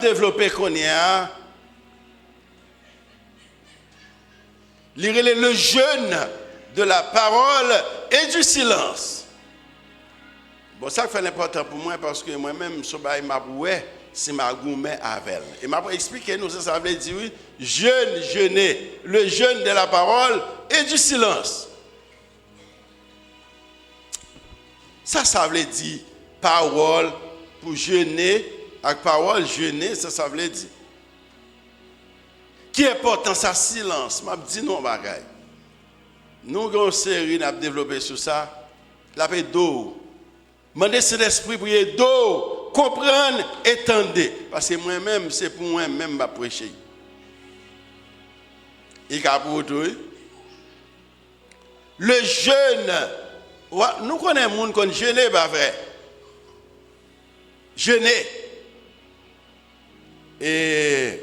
développer qu'on y a, lire le jeûne de la parole et du silence. Bon, ça fait l'important pour moi parce que moi-même, je suis si ma gourmet avec elle. Et m'a expliqué nous ça veut dire oui, jeûner, le jeûne de la parole et du silence. Ça veut dire parole pour jeûner, avec parole jeûner, ça veut dire. Qui est important ça silence, m'a dit non bagaille. Nous avons une série n'a développé sur ça, la paix d'eau. Mandez cet esprit pour d'eau, comprendre et tendre. Parce que moi-même, c'est pour moi-même ma prêcher. Et pour tout. Le jeûne, nous connaissons les gens qui jeûnent, pas vrai. Jeûner. Et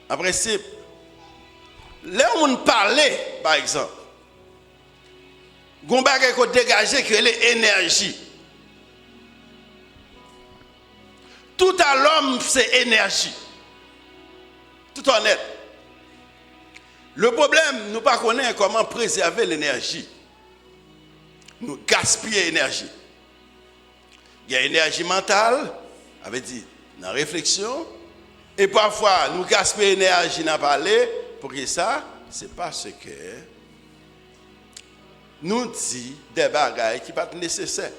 en principe, là où on parlait, par exemple, on va dégager que l'énergie. Tout à l'homme, c'est énergie. Tout honnête. Le problème, nous ne connaissons pas comment préserver l'énergie. Nous gaspillons l'énergie. Il y a l'énergie mentale, avec dit, dans la réflexion. Et parfois, nous gaspillons l'énergie dans parler. Pour que ça, c'est parce que nous disons des bagailles qui ne sont pas nécessaires.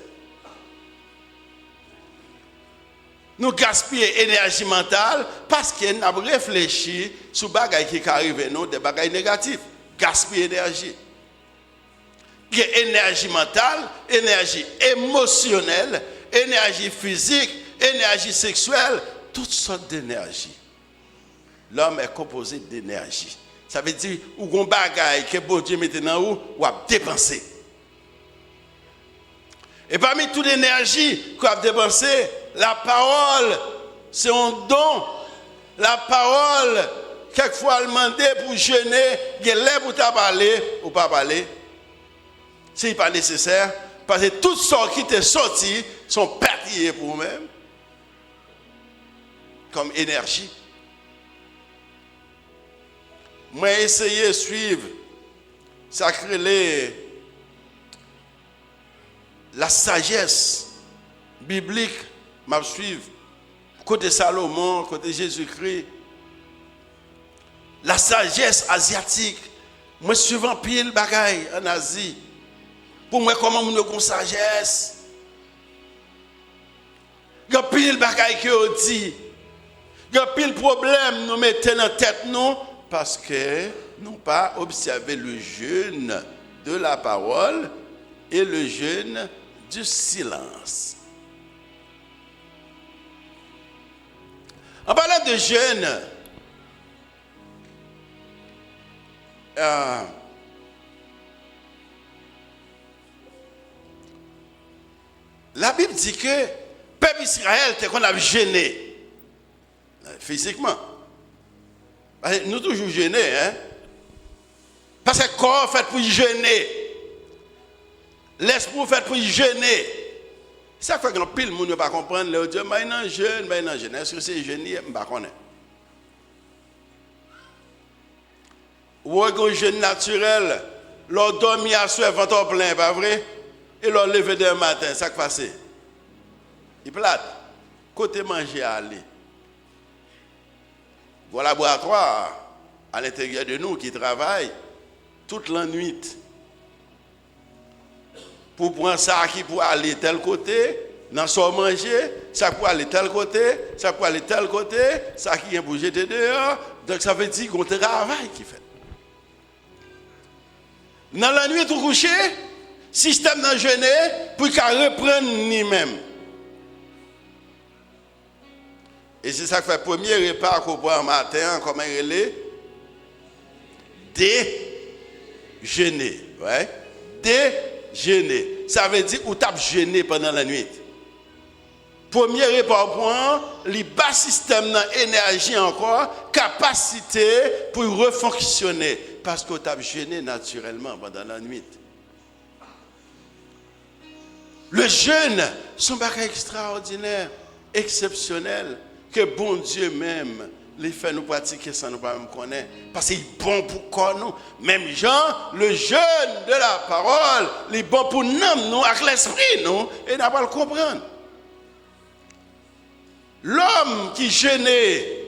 Nous gaspillons l'énergie mentale parce que nous avons réfléchi sur des bagailles qui arrivent, non, des bagailles négatives. Gaspiller l'énergie. Il y a énergie mentale, énergie émotionnelle, énergie physique, énergie sexuelle, toutes sortes d'énergie. L'homme est composé d'énergie. Ça veut dire, ou gon bagaille que bon Dieu mette dans ou a dépenser. Et parmi toute l'énergie qu'on a dépensé, la parole, c'est un don. La parole, quelquefois, elle demande pour jeûner, il y a l'air pour parler ou pas parler. Ce n'est pas nécessaire, parce que toutes sortes qui sont sorties sont pertinentes pour vous-même, comme énergie. Moi, essayer de suivre, sacrer la sagesse biblique, m'a suivre. Côté Salomon, côté Jésus-Christ, la sagesse asiatique, moi, souvent pile bagaille en Asie. Pour moi, comment on a une sagesse? Il y a pile bagaille qui on dit. Il y a pile problème nous mettons dans la tête nous. Parce que nous n'avons pas observé le jeûne de la parole et le jeûne du silence. En parlant de jeûne, la Bible dit que le peuple Israël était qu'on a jeûné physiquement. Nous toujours jeûner, hein? Parce que le corps fait pour jeûner. L'esprit fait pour jeûner. Ça fait que pile monde ne pas comprendre. Le Dieu, mais non jeûne, mais non jeûne. Est-ce que c'est jeûner? Je ne sais pas. Ou un jeûne naturel, l'on dormit à soir, ventre plein, pas vrai? Et l'on levé demain matin, ça qui passe. Il plate. Côté manger à aller. Au laboratoire, à l'intérieur de nous, qui travaillent toute la nuit pour prendre ça qui pour aller tel côté, dans son manger, ça pour aller tel côté, ça pour aller tel côté, ça qui vient pour jeter dehors. Donc ça veut dire qu'on travaille qui fait. Dans la nuit, tout couché, système dans jeûner pour qu'il reprenne lui-même. Et c'est ça qui fait le premier repas qu'on boit un matin, comme il est, déjeuner. Ouais? Déjeuner. Ça veut dire qu'on tape jeûner pendant la nuit. Premier repas point, le bas système d'énergie encore, capacité pour refonctionner. Parce qu'on tape jeûner naturellement pendant la nuit. Le jeûne, c'est un bagage extraordinaire, exceptionnel, que bon Dieu même les fait nous pratiquer sans nous pas même connaître. Parce qu'il est bon pour corps nous. Même Jean, le jeûne de la parole, il est bon pour nous, avec l'esprit nous, et n'a pas le comprendre. L'homme qui jeûnait,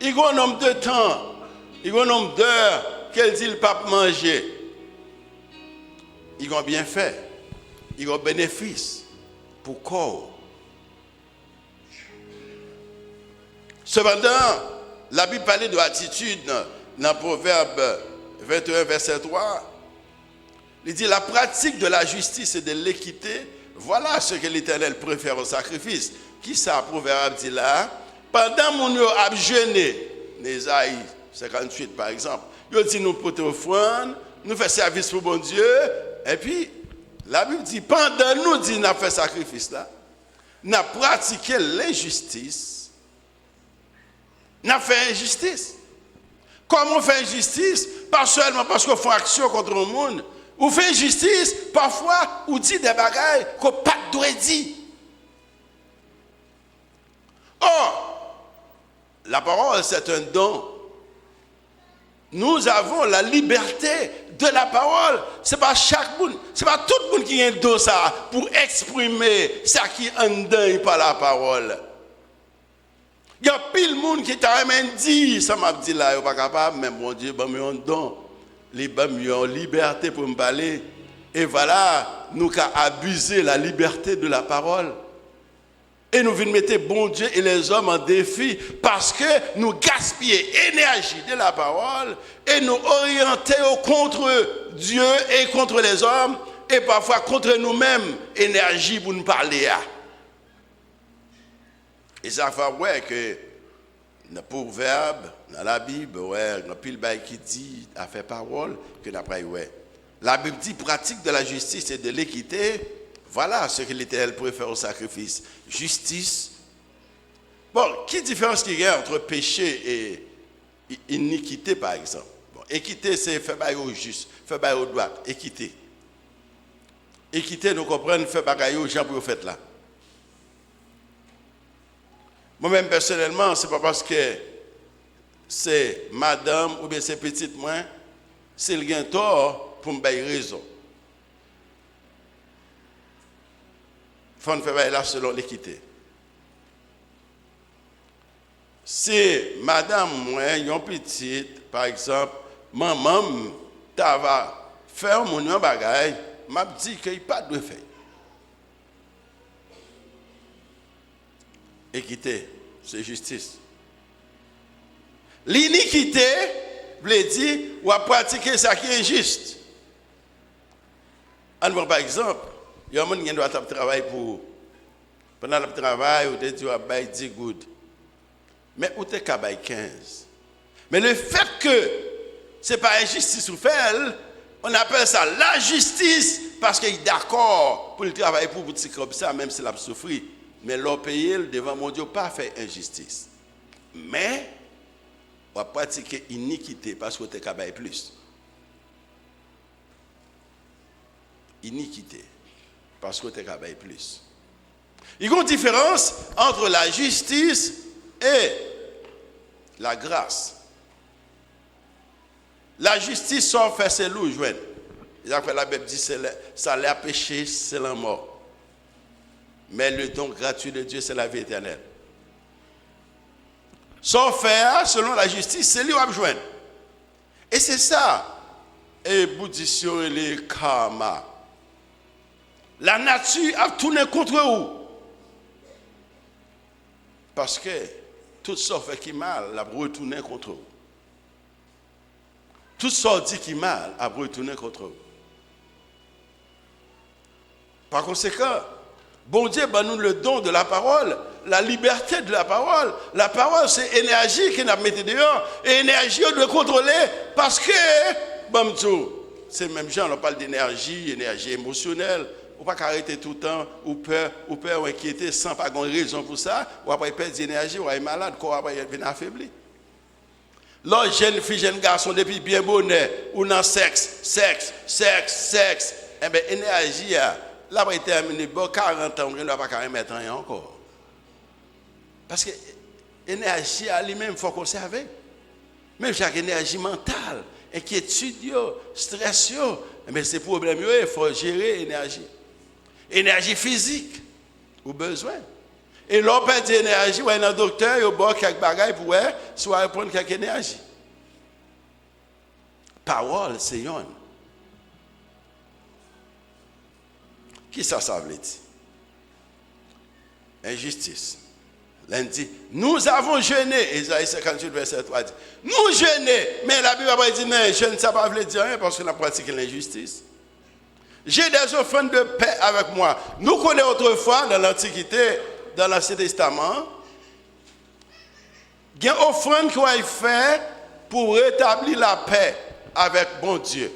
il a un nombre de temps, il a un nombre d'heures qu'elle dit le pape manger. Il a bien fait. Il a un bénéfice pour le corps. Cependant, la Bible parlait de l'attitude dans Proverbe 21, verset 3. Il dit la pratique de la justice et de l'équité, voilà ce que l'Éternel préfère au sacrifice. Qui ça, Proverbe dit là? Pendant mon a jeûné, Nésaïe 58 par exemple, il dit nous porter offrande, nous faire service pour bon Dieu, et puis la Bible dit pendant nous dit nous fait sacrifice là, nous pratiqué l'injustice, nous fait injustice. Comment on fait injustice? Pas seulement parce qu'on fait action contre le monde, on fait injustice parfois on dit des bagailles qu'on pas doit dire. Or, la parole, c'est un don. Nous avons la liberté de la parole. Ce n'est pas chaque monde, ce n'est pas tout le monde qui a un don ça pour exprimer ce qui est en dedans par la parole. Il y a pile de monde qui t'a même dit, ça m'a dit là, il n'est pas capable, mais mon Dieu, il y a un don. Il y a une liberté pour me parler. Et voilà, nous avons abusé la liberté de la parole. Et nous venons mettre bon Dieu et les hommes en défi parce que nous gaspillons l'énergie de la parole et nous orientons contre Dieu et contre les hommes et parfois contre nous-mêmes, énergie pour nous parler. Et ça fait ouais que dans le proverbe, dans la Bible, ouais, il y a pile bail qui dit à faire parole que d'après ouais. La Bible dit pratique de la justice et de l'équité. Voilà ce que l'Éternel préfère au sacrifice. Justice. Bon, quelle différence qu'il y a entre péché et iniquité, par exemple? Bon, équité, c'est faire bail au juste, faire bail au droit. Équité. Équité, nous comprenons, faire bail aux gens pour le faire là. Moi-même, personnellement, ce n'est pas parce que c'est madame ou bien c'est petite moi, c'est le gain tort pour me bailler raison. Il faut faire là selon l'équité. Si madame, moi, une petite, par exemple, maman, tu vas faire mon bagage, m'a dit qu'il n'y a pas de faire. Équité, c'est justice. L'iniquité, veut dire, ou à pratiquer ce qui est injuste. Par exemple, il y a un monde qui doit travailler pour. Pendant le travail, on te dit, on va 10 good. Mais on te dit 15. Mais le fait que ce n'est pas injustice ou fait, on appelle ça la justice parce qu'il est d'accord pour le travail pour vous comme ça, même s'il a souffert. Mais l'on paye devant mon Dieu, pas faire injustice. Mais on va pratiquer iniquité parce qu'on te dit plus. Iniquité. Parce que tu as plus. Il y a une différence entre la justice et la grâce. La justice sans faire ses loups, joindre. La Bible dit ça l'a péché, c'est la mort. Mais le don gratuit de Dieu, c'est la vie éternelle. Sans faire, selon la justice, c'est lui qui va joindre. Et c'est ça. Et bouddhisme et les karma. La nature a tourné contre vous. Parce que tout ça fait qui mal, a retourné contre vous. Tout ça dit qui mal, a retourné contre vous. Par conséquent, bon Dieu nous le don de la parole, la liberté de la parole. La parole, c'est énergie qui nous met dehors. Et énergie, on doit contrôler parce que, bon Dieu, c'est même gens, on parle d'énergie, énergie émotionnelle. On ne peut pas arrêter tout le temps, ou peur, ou inquiéter sans pas de raison pour ça, ou après perdre d'énergie, ou être malade, ou après être affaibli. Là, jeune fille, jeune garçon, depuis bien bonnet, ou dans sexe, eh bien, énergie, là, il terminé, 40 ans, on ne va pas mettre rien encore. Parce que l'énergie à lui-même, il faut conserver. Même chaque énergie mentale, inquiétude, stress, mais c'est problème, il faut gérer l'énergie. Énergie physique, ou besoin. Et l'on perd de l'énergie, ou un docteur, il y a quelques bagages pour soit prendre quelques énergie. Parole, c'est yon. Qui ça veut dire? Injustice. Lundi, nous avons jeûné. Isaïe 58, verset 3 dit, nous jeûnons. Mais la Bible dit, non, jeûne, ça ne veut pas dire rien parce qu'on a pratiqué l'injustice. J'ai des offrandes de paix avec moi. Nous connaissons autrefois, dans l'Antiquité, dans l'Ancien Testament, il y a une offrande qu'on a fait pour rétablir la paix avec bon Dieu.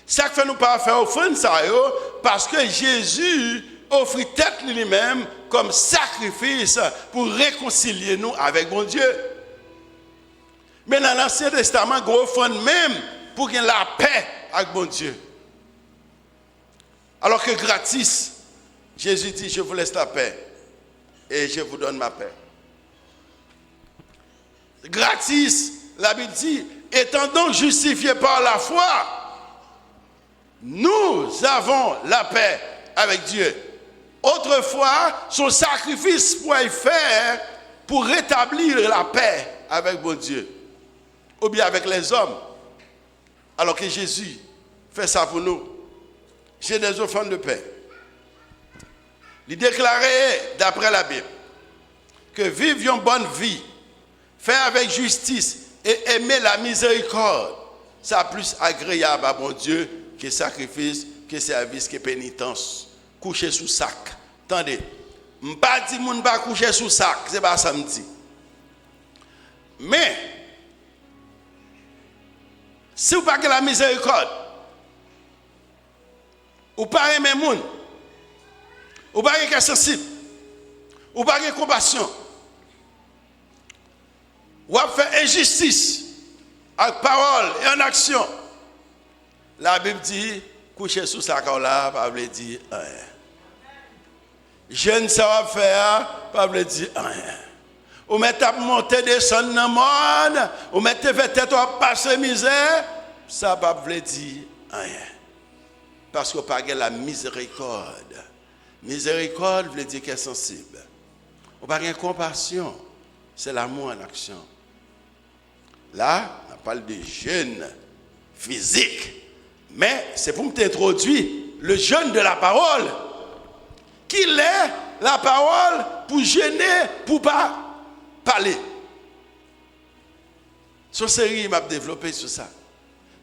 Ça fait nous pas faire offrande ça parce que Jésus offrit tête lui-même comme sacrifice pour réconcilier nous avec bon Dieu. Mais dans l'Ancien Testament, il y a une offrande même pour qu'il y ait la paix avec bon Dieu. Alors que gratis, Jésus dit, je vous laisse la paix et je vous donne ma paix. Gratis, la Bible dit, étant donc justifiés par la foi, nous avons la paix avec Dieu. Autrefois, son sacrifice pouvait faire pour rétablir la paix avec bon Dieu, ou bien avec les hommes. Alors que Jésus fait ça pour nous. J'ai des offrandes de paix. Il déclarait, d'après la Bible, que vivre une bonne vie, faire avec justice et aimer la miséricorde, c'est plus agréable à bon Dieu que sacrifice, que service, que pénitence. Coucher sous sac. Attendez, je ne pas dire que je ne pas coucher sous sac, ce n'est pas ça que je dis. Mais, si vous n'avez pas la miséricorde, ou pas aimer les gens, ou pas être sensible, ou pas avoir compassion, ou faire injustice avec parole et en action, la Bible dit, coucher sous sa là, pas veut dire rien. Je ne sais pas faire, pas veut dire rien. Ou mettez monter descendre dans le monde, ou mettez tête à passer misère, ça pas veut dire rien. Parce qu'on parle de la miséricorde. Miséricorde veut dire qu'elle est sensible. On parle de compassion, c'est l'amour en action. Là, on parle de jeûne physique. Mais c'est pour t'introduire le jeûne de la parole. Qu'il est la parole pour jeûner, pour ne pas parler. Son série m'a développé sur ça.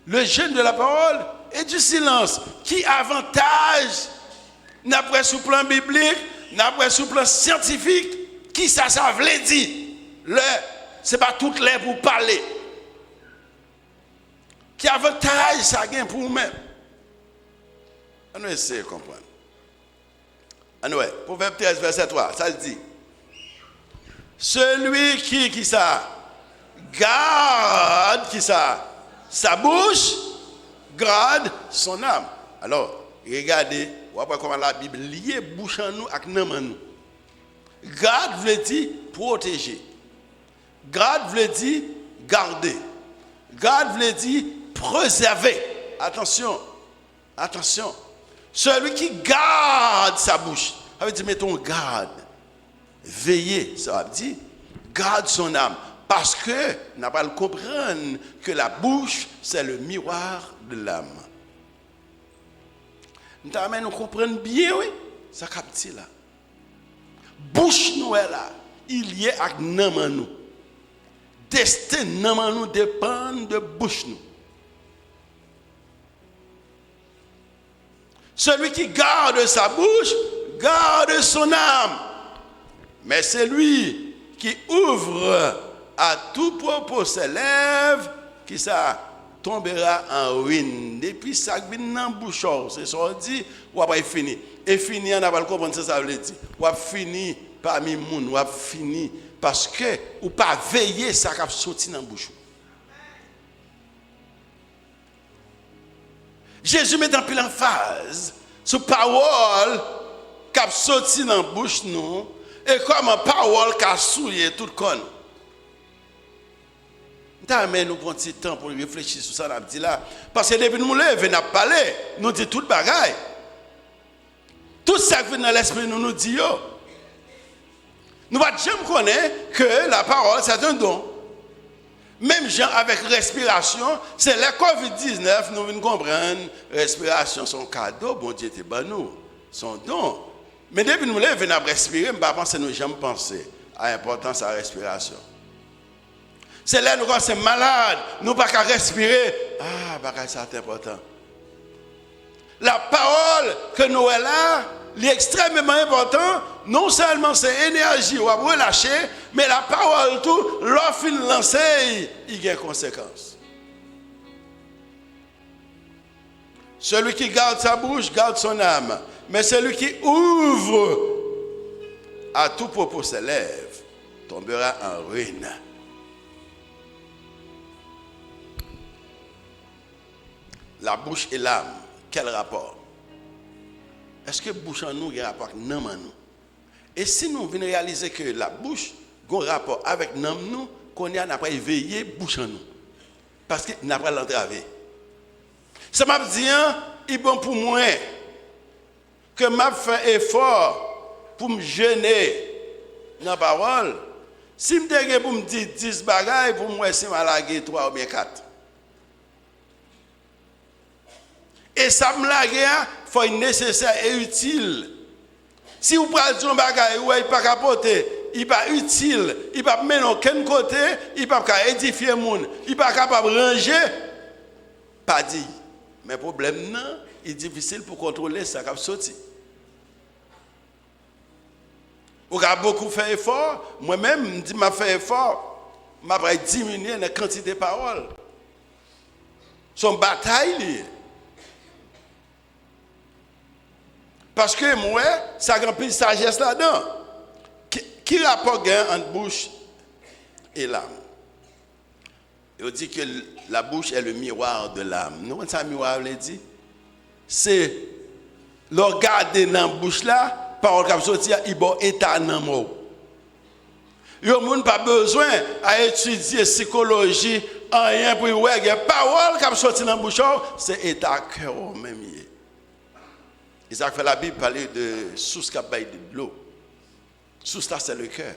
Le jeûne de la parole et du silence. Qui avantage, n'après sous plan biblique, n'après sous plan scientifique, qui ça veut dire? Ce n'est pas tout l'air pour parler. Qui avantage ça gagne pour nous-mêmes. On va essayer de comprendre. Proverbe 13, verset 3, ça dit, celui qui ça garde, sa bouche, garde son âme. Alors, regardez, on va comment la Bible lie bouche en nous avec nos mains. Garde veut dire protéger. Garde veut dire garder. Garde veut dire préserver. Attention. Celui qui garde sa bouche, ça veut dire mettons garde. Veillez, ça veut dire garde son âme. Parce que nous n'avons pas le comprendre que la bouche, c'est le miroir de l'âme. Nous comprenons bien, oui, ça capte là. Bouche nous est là, il y a avec nous. Destin nous dépend de bouche nous. Celui qui garde sa bouche, garde son âme. Mais c'est lui qui ouvre à tout propos ses lèvres, qui ça tombera en ruine. Depuis ça vient dans le bouchon, c'est ça qu'on dit, ou après fini. Et fini, on n'a pas le comprendre ce que ça veut dire. Ou fini parmi les gens, ou fini parce que, ou pas veiller ça qui a sorti dans le bouchon. Jésus met en pile en phase sur parole qui a sorti dans la bouche nous et comme parole qui a souillé tout le corps. Mais nous prenons un petit temps pour réfléchir sur ça, on a dit là. Parce que depuis nous lever, nous parler, nous dit tout le bagaille. Tout ça qui vient dans l'esprit nous dit yo. Nous ne jamais connaître que la parole c'est un don. Même gens avec respiration, c'est la COVID-19, nous venons comprendre, respiration son cadeau, bon Dieu était bon nous, son don. Mais depuis nous lever, nous respirer, nous ne pensons nous jamais penser à l'importance de la respiration. C'est là nous quand c'est malade, nous pas qu'à respirer. Ah, bagay ça c'est important. La parole que nous avons là, est extrêmement important. Non seulement c'est énergie ou à relâcher, mais la parole tout, l'offre lancée, il y a des conséquences. Celui qui garde sa bouche garde son âme, mais celui qui ouvre à tout propos ses lèvres tombera en ruine. La bouche et l'âme, quel rapport? Est-ce que la bouche en nous a un rapport avec l'âme en nous? Et si nous venons réaliser que la bouche a un rapport avec l'âme nous, qu'on n'a pas éveillé la bouche en nous. Parce qu'il n'a pas l'entravé. Ça m'a dit, il est bon pour moi que je fais effort pour me gêner dans la parole. Si je me dis pour me dire 10 bagailles, pour moi, c'est malaguer 3 ou bien 4. Et ça me l'a il faut nécessaire et utile. Si vous prenez un bagage où il n'est pas capoté, il n'est pas utile, il n'est pas mener aucun côté, il n'est pas édifier le monde, il n'est pas capable de ranger, pas dit. Mais le problème, il est difficile pour contrôler ça qui a sorti. Vous avez beaucoup fait effort, moi-même, je m'a fait effort, je vais diminuer la quantité de paroles. Son bataille, parce que moi, ça a rempli de sagesse là-dedans. Qui rapport entre bouche et l'âme? Il dit que la bouche est le miroir de l'âme. Nous, quand ça miroir veut dire, c'est le regarder dans la bouche là, parole qui sortir, il bon état dans mot. Yo moun pas besoin à étudier psychologie en rien pour voir que parole qui sortir dans la bouche, c'est état cœur même. Isaac fait la Bible parler de source qui baille de l'eau. Source là, c'est le cœur.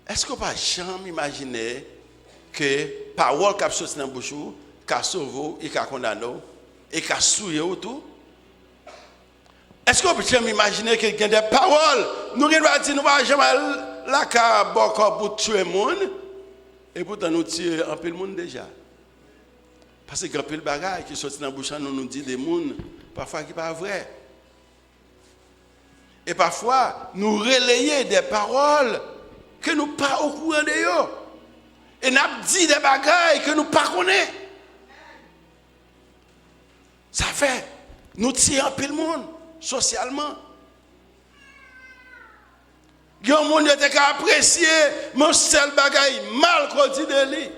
Est-ce qu'on ne peut jamais imaginer que parole qui a sorti dans la bouche, qui a sauvé, et qui a condamné, et qui a souillé tout? Est-ce qu'on peut jamais imaginer qu'il y a des paroles, nous ne pouvons dire, nous ne pouvons jamais la car pour tuer le monde, et pourtant nous tuons un peu le monde déjà. Parce que quand le bagage qui sorti dans la bouche, nous dit des gens, parfois qui ne sont pas vrai. Et parfois, nous relayons des paroles que nous ne sommes pas au courant de eux. Et nous dit des bagages que nous ne connaissons pas. Ça fait, nous tirons un peu le monde, socialement. Il y a un monde qui a apprécié mon seul bagage mal qu'on dit de lui.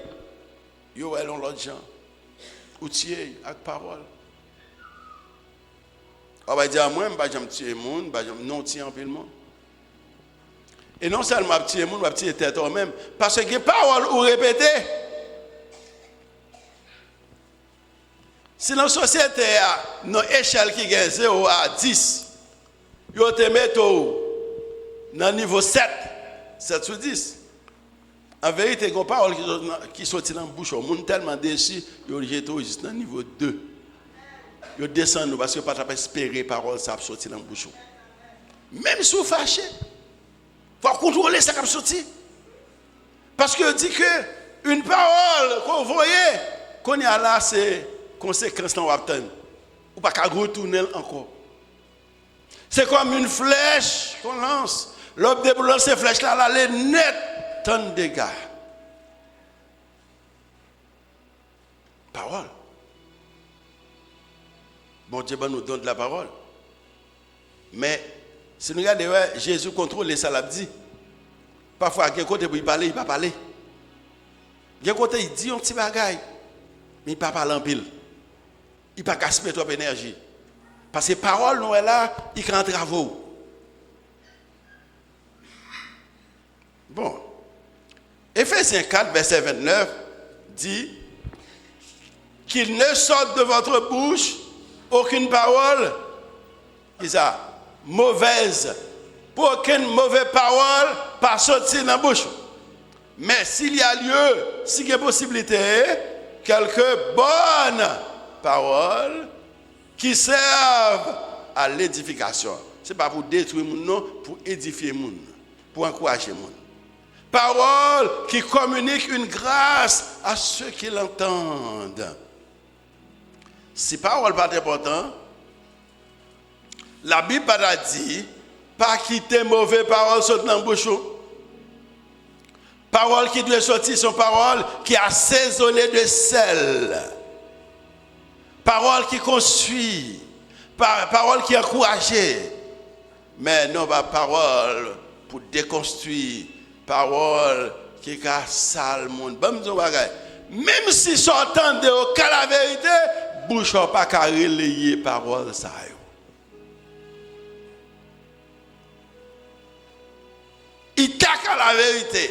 Il y a l'autre gens. Outillé avec parole. On va dire à moi, je ne vais pas tuer le monde, je ne vais pas tuer un peu le monde. Et non seulement je vais tuer le monde, je vais tuer tête même. Parce que les paroles ou répétées. Si dans la société, dans l'échelle qui est 0 à 10, vous te mettez dans le niveau 7 sur 10. En vérité, il y a des paroles qui sont dans la bouche, on est tellement déçu, ils ont jeté juste dans le niveau 2. Ils descendent parce qu'ils ne peuvent pas espérer les paroles qui sortent dans la bouche. Même si vous fâchez, il faut contrôler ça qui sorti. Parce que dit que une parole qu'on voyait, qu'on y a là, c'est conséquence dans l'obtenir. Ou pas qu'à retourner encore. C'est comme une flèche qu'on lance. L'homme déboulonne ces flèches-là, elle est nette. Tant de dégâts. Parole. Bon Dieu nous donne de la parole. Mais si nous regardons, Jésus contrôle ça l'a dit. Parfois, à quel côté pour il parler, il ne va pas parler. À quel côté il dit un petit bagaille, mais il ne va pas parler en pile. il pas gaspiller trop d'énergie. Parce que parole nous est là, il crée un travaux. Bon. Éphésiens 4, verset 29 dit qu'il ne sorte de votre bouche aucune parole, mauvaise. Pour aucune mauvaise parole pas sortir dans la bouche. Mais s'il y a lieu, s'il y a possibilité, quelques bonnes paroles qui servent à l'édification. Ce n'est pas pour détruire le monde, non, pour édifier le monde, pour encourager le monde. Paroles qui communiquent une grâce à ceux qui l'entendent. Si parole pas important, la Bible a dit, pas quitter mauvaise parole sortir dans le bouchon. Parole qui doit sortir sont paroles qui assaisonnées de sel. Parole qui construit. Parole qui encourage. Mais non pas parole pour déconstruire. Parole qui est sale monde. Même si sortant de la vérité, bouche pas qu'à relayer parole ça. Il taque à la vérité.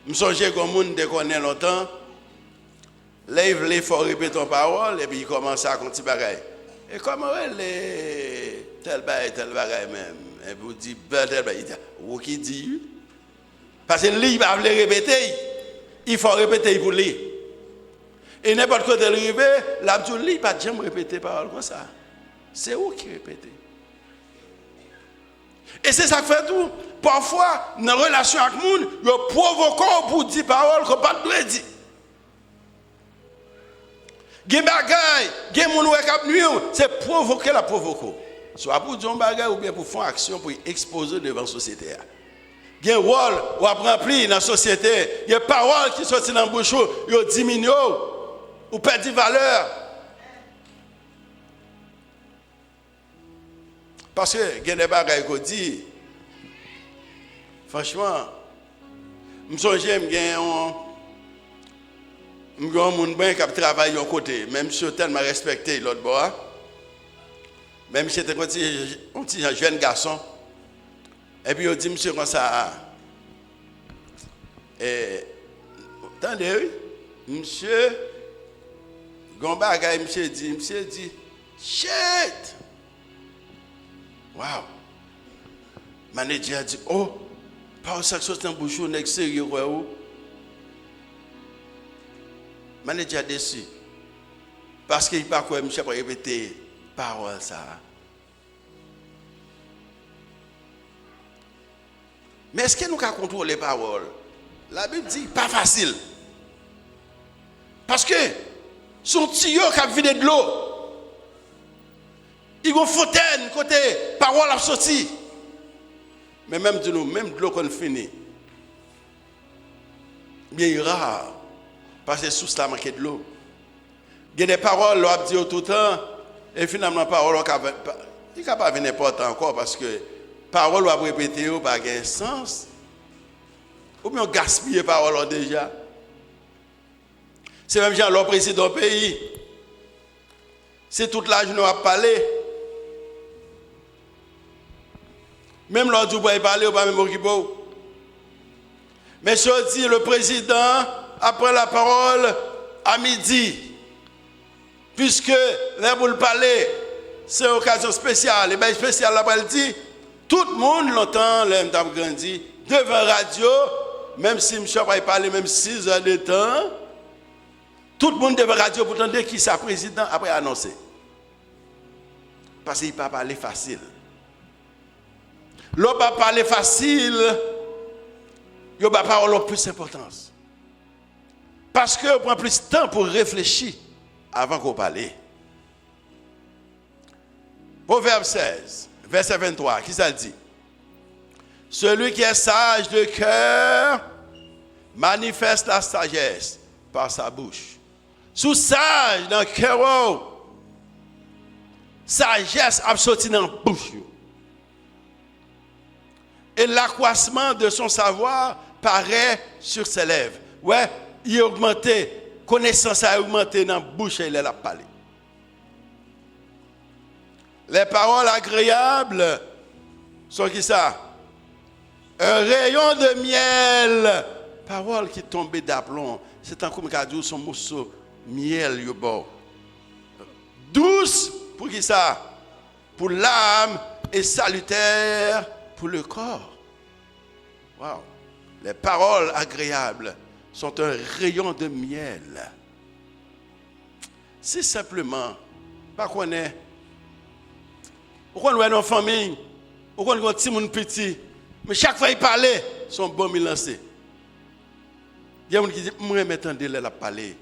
Je me souviens que les gens connaissent longtemps. Là, il faut répéter ton parole et puis il commence à continuer bagaille. Et comment les tel bagaille même. Et vous dites tel bagaille. Vous qui dit? Parce que lui, il va le répéter. Il faut répéter pour lui. Et n'importe quoi de l'arrivée, l'abdou lui, il ne va pas jamais répéter parole comme ça. C'est vous qui répétez. Et c'est ça que fait tout. Parfois, dans la relation avec les gens, ils provoquent pour dire paroles qu'on ne peut pas dire. Gen bagay, gen moun wè kap nuit, c'est provoquer la provoquer. Soit pour dire un bagay ou bien pour faire action pour exposer devant la société. Gen rôle ou rempli dans la société, il y a paroles qui sortent dans la bouche, ils diminuent ou perdent valeur. Parce que il y a des bagages qu'on dit, franchement, je me souviens, il y a un monde qui travaille à côté, même si je tellement respecté l'autre bois, même si j'étais un petit jeune garçon, et puis il dit, monsieur, comme ça, attendez, monsieur, Gombaga, monsieur dit, shit! Wow! Manager a dit, oh, pas ça que c'est un bouchon extérieur, ouais, ou? Manager a déçu. Parce qu'il n'a pas quoi, monsieur, pour répéter parole, ça. Mais est-ce que nous pouvons contrôler les paroles? La Bible dit, pas facile. Parce que son tuyau qui a vidé de l'eau, il y a une fontaine côté parole à sortir. Mais même de nous, même de l'eau qu'on finit, bien rare, parce que sous cela manque de l'eau. Il y a des paroles, l'on dit tout le temps, et finalement, parole, il n'y a pas n'importe encore, parce que parole, on répéter, il n'y a pas de sens. Ou bien on gaspille parole déjà. C'est même genre le président du pays. C'est toute la journée à parler. Même l'on dit qu'il parler, on ne va pas même occuper. Mais je dis, le président, après la parole, à midi, puisque là pour le parler, c'est une occasion spéciale. Et bien spéciale, après il dit, tout le monde l'entend, l'homme d'âme grandi, devant la radio, même si M. va parler même 6 heures de temps, tout le monde devant la radio pour entendre qui est président après annoncer. Parce qu'il ne peut pas parler facile. L'on ne peut pas parler facile, il n'y a pas parole plus d'importance. Parce qu'on prend plus de temps pour réfléchir avant qu'on parle. Proverbe 16, verset 23, qui ça dit? Celui qui est sage de cœur manifeste la sagesse par sa bouche. Sous sage dans le cœur, sagesse a sorti dans la bouche. Et l'accroissement de son savoir paraît sur ses lèvres. Ouais, il a augmenté, connaissance a augmenté dans la bouche et il a parlé. Les paroles agréables sont qui ça? Un rayon de miel. Parole qui tombait d'aplomb. C'est un comme dit son morceau miel yo bon. Douce pour qui ça? Pour l'âme et salutaire pour le corps. Wow. Les paroles agréables sont un rayon de miel. C'est simplement pas qu'on est. Pourquoi nous avons une famille? Pourquoi nous avons un petit monde petit? Mais chaque fois qu'il parlait, son bon me lancé. Il y a des gens qui disent, moi, maintenant, il a parlé.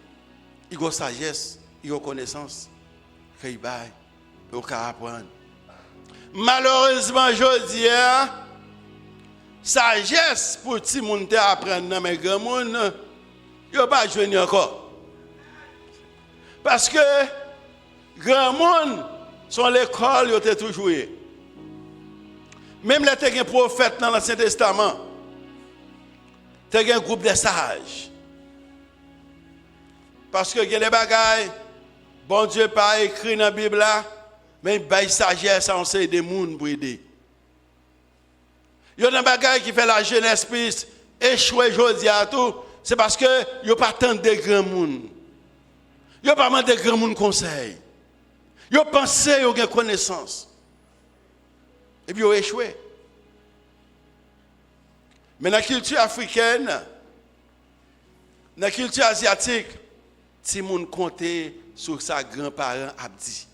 Il a sagesse, il a connaissance. Il a apprendre. Malheureusement, je dis, sagesse pour petit monde apprendre, mais grand monde, il n'a pas joué encore. Parce que grand monde, son l'école, il a toujours joué. Même les prophètes dans l'Ancien Testament, il y a un groupe de sages. Parce que il y a des bagailles, bon Dieu pas écrit dans la Bible là, mais il y a une sagesse à enseigner des gens pour aider. Il y a des bagailles qui fait la jeunesse plus échouer aujourd'hui à tout, c'est parce que il n'y a pas tant de grands monde. Il n'y a pas de grands monde conseil. Il a pensé, il a connaissance. Et puis, ils ont échoué. Mais dans la culture africaine, dans la culture asiatique, si moun comptait sur sa grand-parent a dit.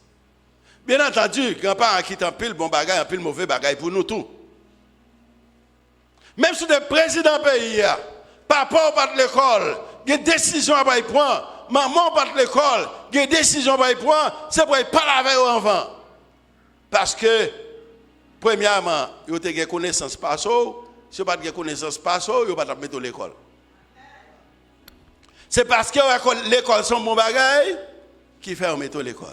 Bien entendu, grand-parent qui t'en pile bon bagay, en pile mauvais bagay pour nous tous. Même si le président pays, papa pas de l'école, il y a des décisions à prendre, maman pas de l'école, il y a des décisions à prendre, c'est pour pas laver aux enfants. Parce que premièrement, vous avez des connaissances pas ça. Si vous n'avez pas de connaissances pas ça, vous ne pouvez pas mettre à l'école. C'est parce que l'école est un bon bagage qui fait mettre à l'école.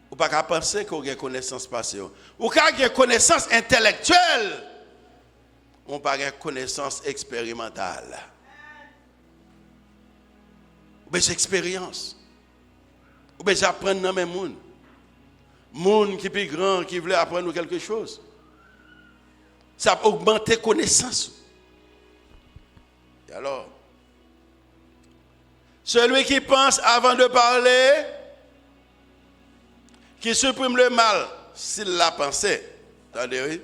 Vous ne pouvez pas penser que vous avez des connaissances pas ça. Vous avez des connaissances intellectuelles. Vous n'avez pas de connaissances expérimentales. Vous avez des expériences. Vous avez apprendre dans les gens. Monde qui est plus grand, qui veut apprendre quelque chose. Ça augmente tes connaissances. Et alors, celui qui pense avant de parler, qui supprime le mal, s'il l'a pensé. Attendez, oui.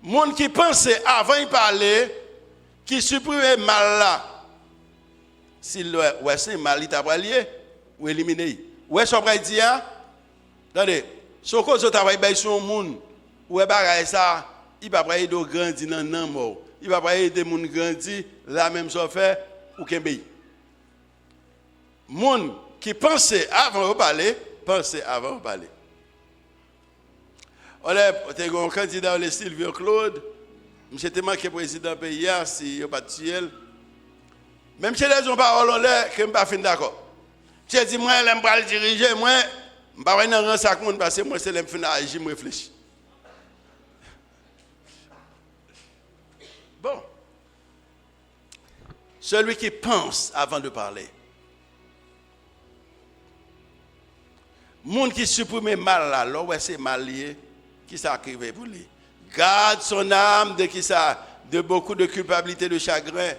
Monde qui pense avant de parler, qui supprime le mal là, s'il c'est mal, il t'a pas lié, ou éliminé. Ou est-ce qu'on va dire, attendez, si on travaille sur le monde, ou est-ce ça, il va pas aider aux grandir dans le mort. Il va pas aider les gens grandir, la même chose fait, ou qu'un pays. Les gens qui pensent avant de parler, pensent avant de parler. On a un candidat, Sylvio Claude, j'étais marqué président du pays, si il n'y a pas de ciel. Même si les gens parlent, je ne suis pas fin d'accord. Je dis, moi, je ne vais pas le diriger, moi, je ne vais pas dans ça parce que moi, c'est le fin d'agir, je réfléchis. Bon. Celui qui pense avant de parler. Monde qui supprime mal là, là où c'est mal lié, qui s'arrive pour lui. Garde son âme de qui ça, de beaucoup de culpabilité, de chagrin.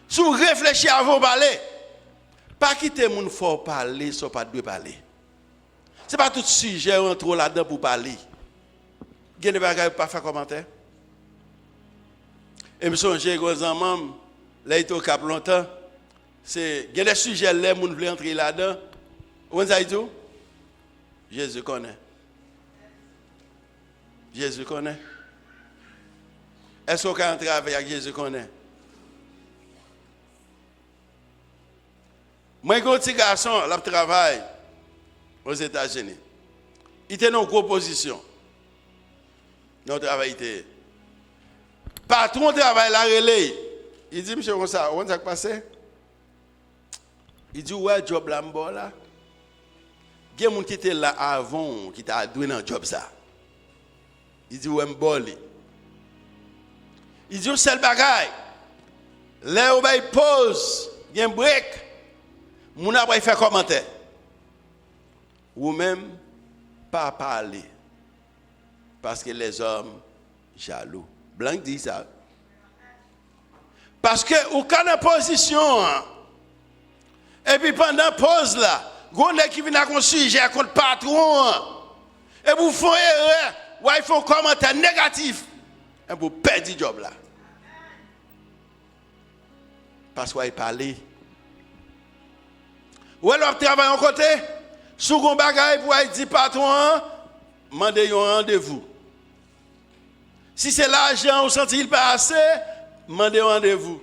Si vous réfléchissez avant de parler, pas quitter mon fort parler, sans pas de parler. C'est pas tout sujet entre là-dedans pour parler. Il y a des bagages pas faire commentaire. Et me songer gros amam, là il cap longtemps, c'est il y a des sujets là moun veut entrer là-dedans. On ça dit Jésus connaît. Jésus connaît. Est-ce qu'on peut entrer avec Jésus connaît? Moi, un petit garçon, là, travaille aux États-Unis. Il était dans une grosse position. Notre travail était. Patron travaille la relais. Il dit, monsieur, on ça passé? Il dit, ouais, job là, là. Il y a des gens qui étaient là avant, qui étaient doués dans le job ça. Il dit, ouais, m'boli. Il dit, c'est le bagage. Là où il pose il y a un break. Moun après fait commentaire. Ou même pas parler. Parce que les hommes jaloux. Blanc dit ça. Parce que ou quand en position et puis pendant pause là, gon qui vient à un sujet contre patron et vous font erreur, ou ils font commentaire négatif et vous perdez le job là. Parce qu'ils parlent. Ou alors travaille en côté, sous gon bagaille pour dire patron, mandez un rendez-vous. Si c'est l'argent ou senti il pas assez, mandez un rendez-vous.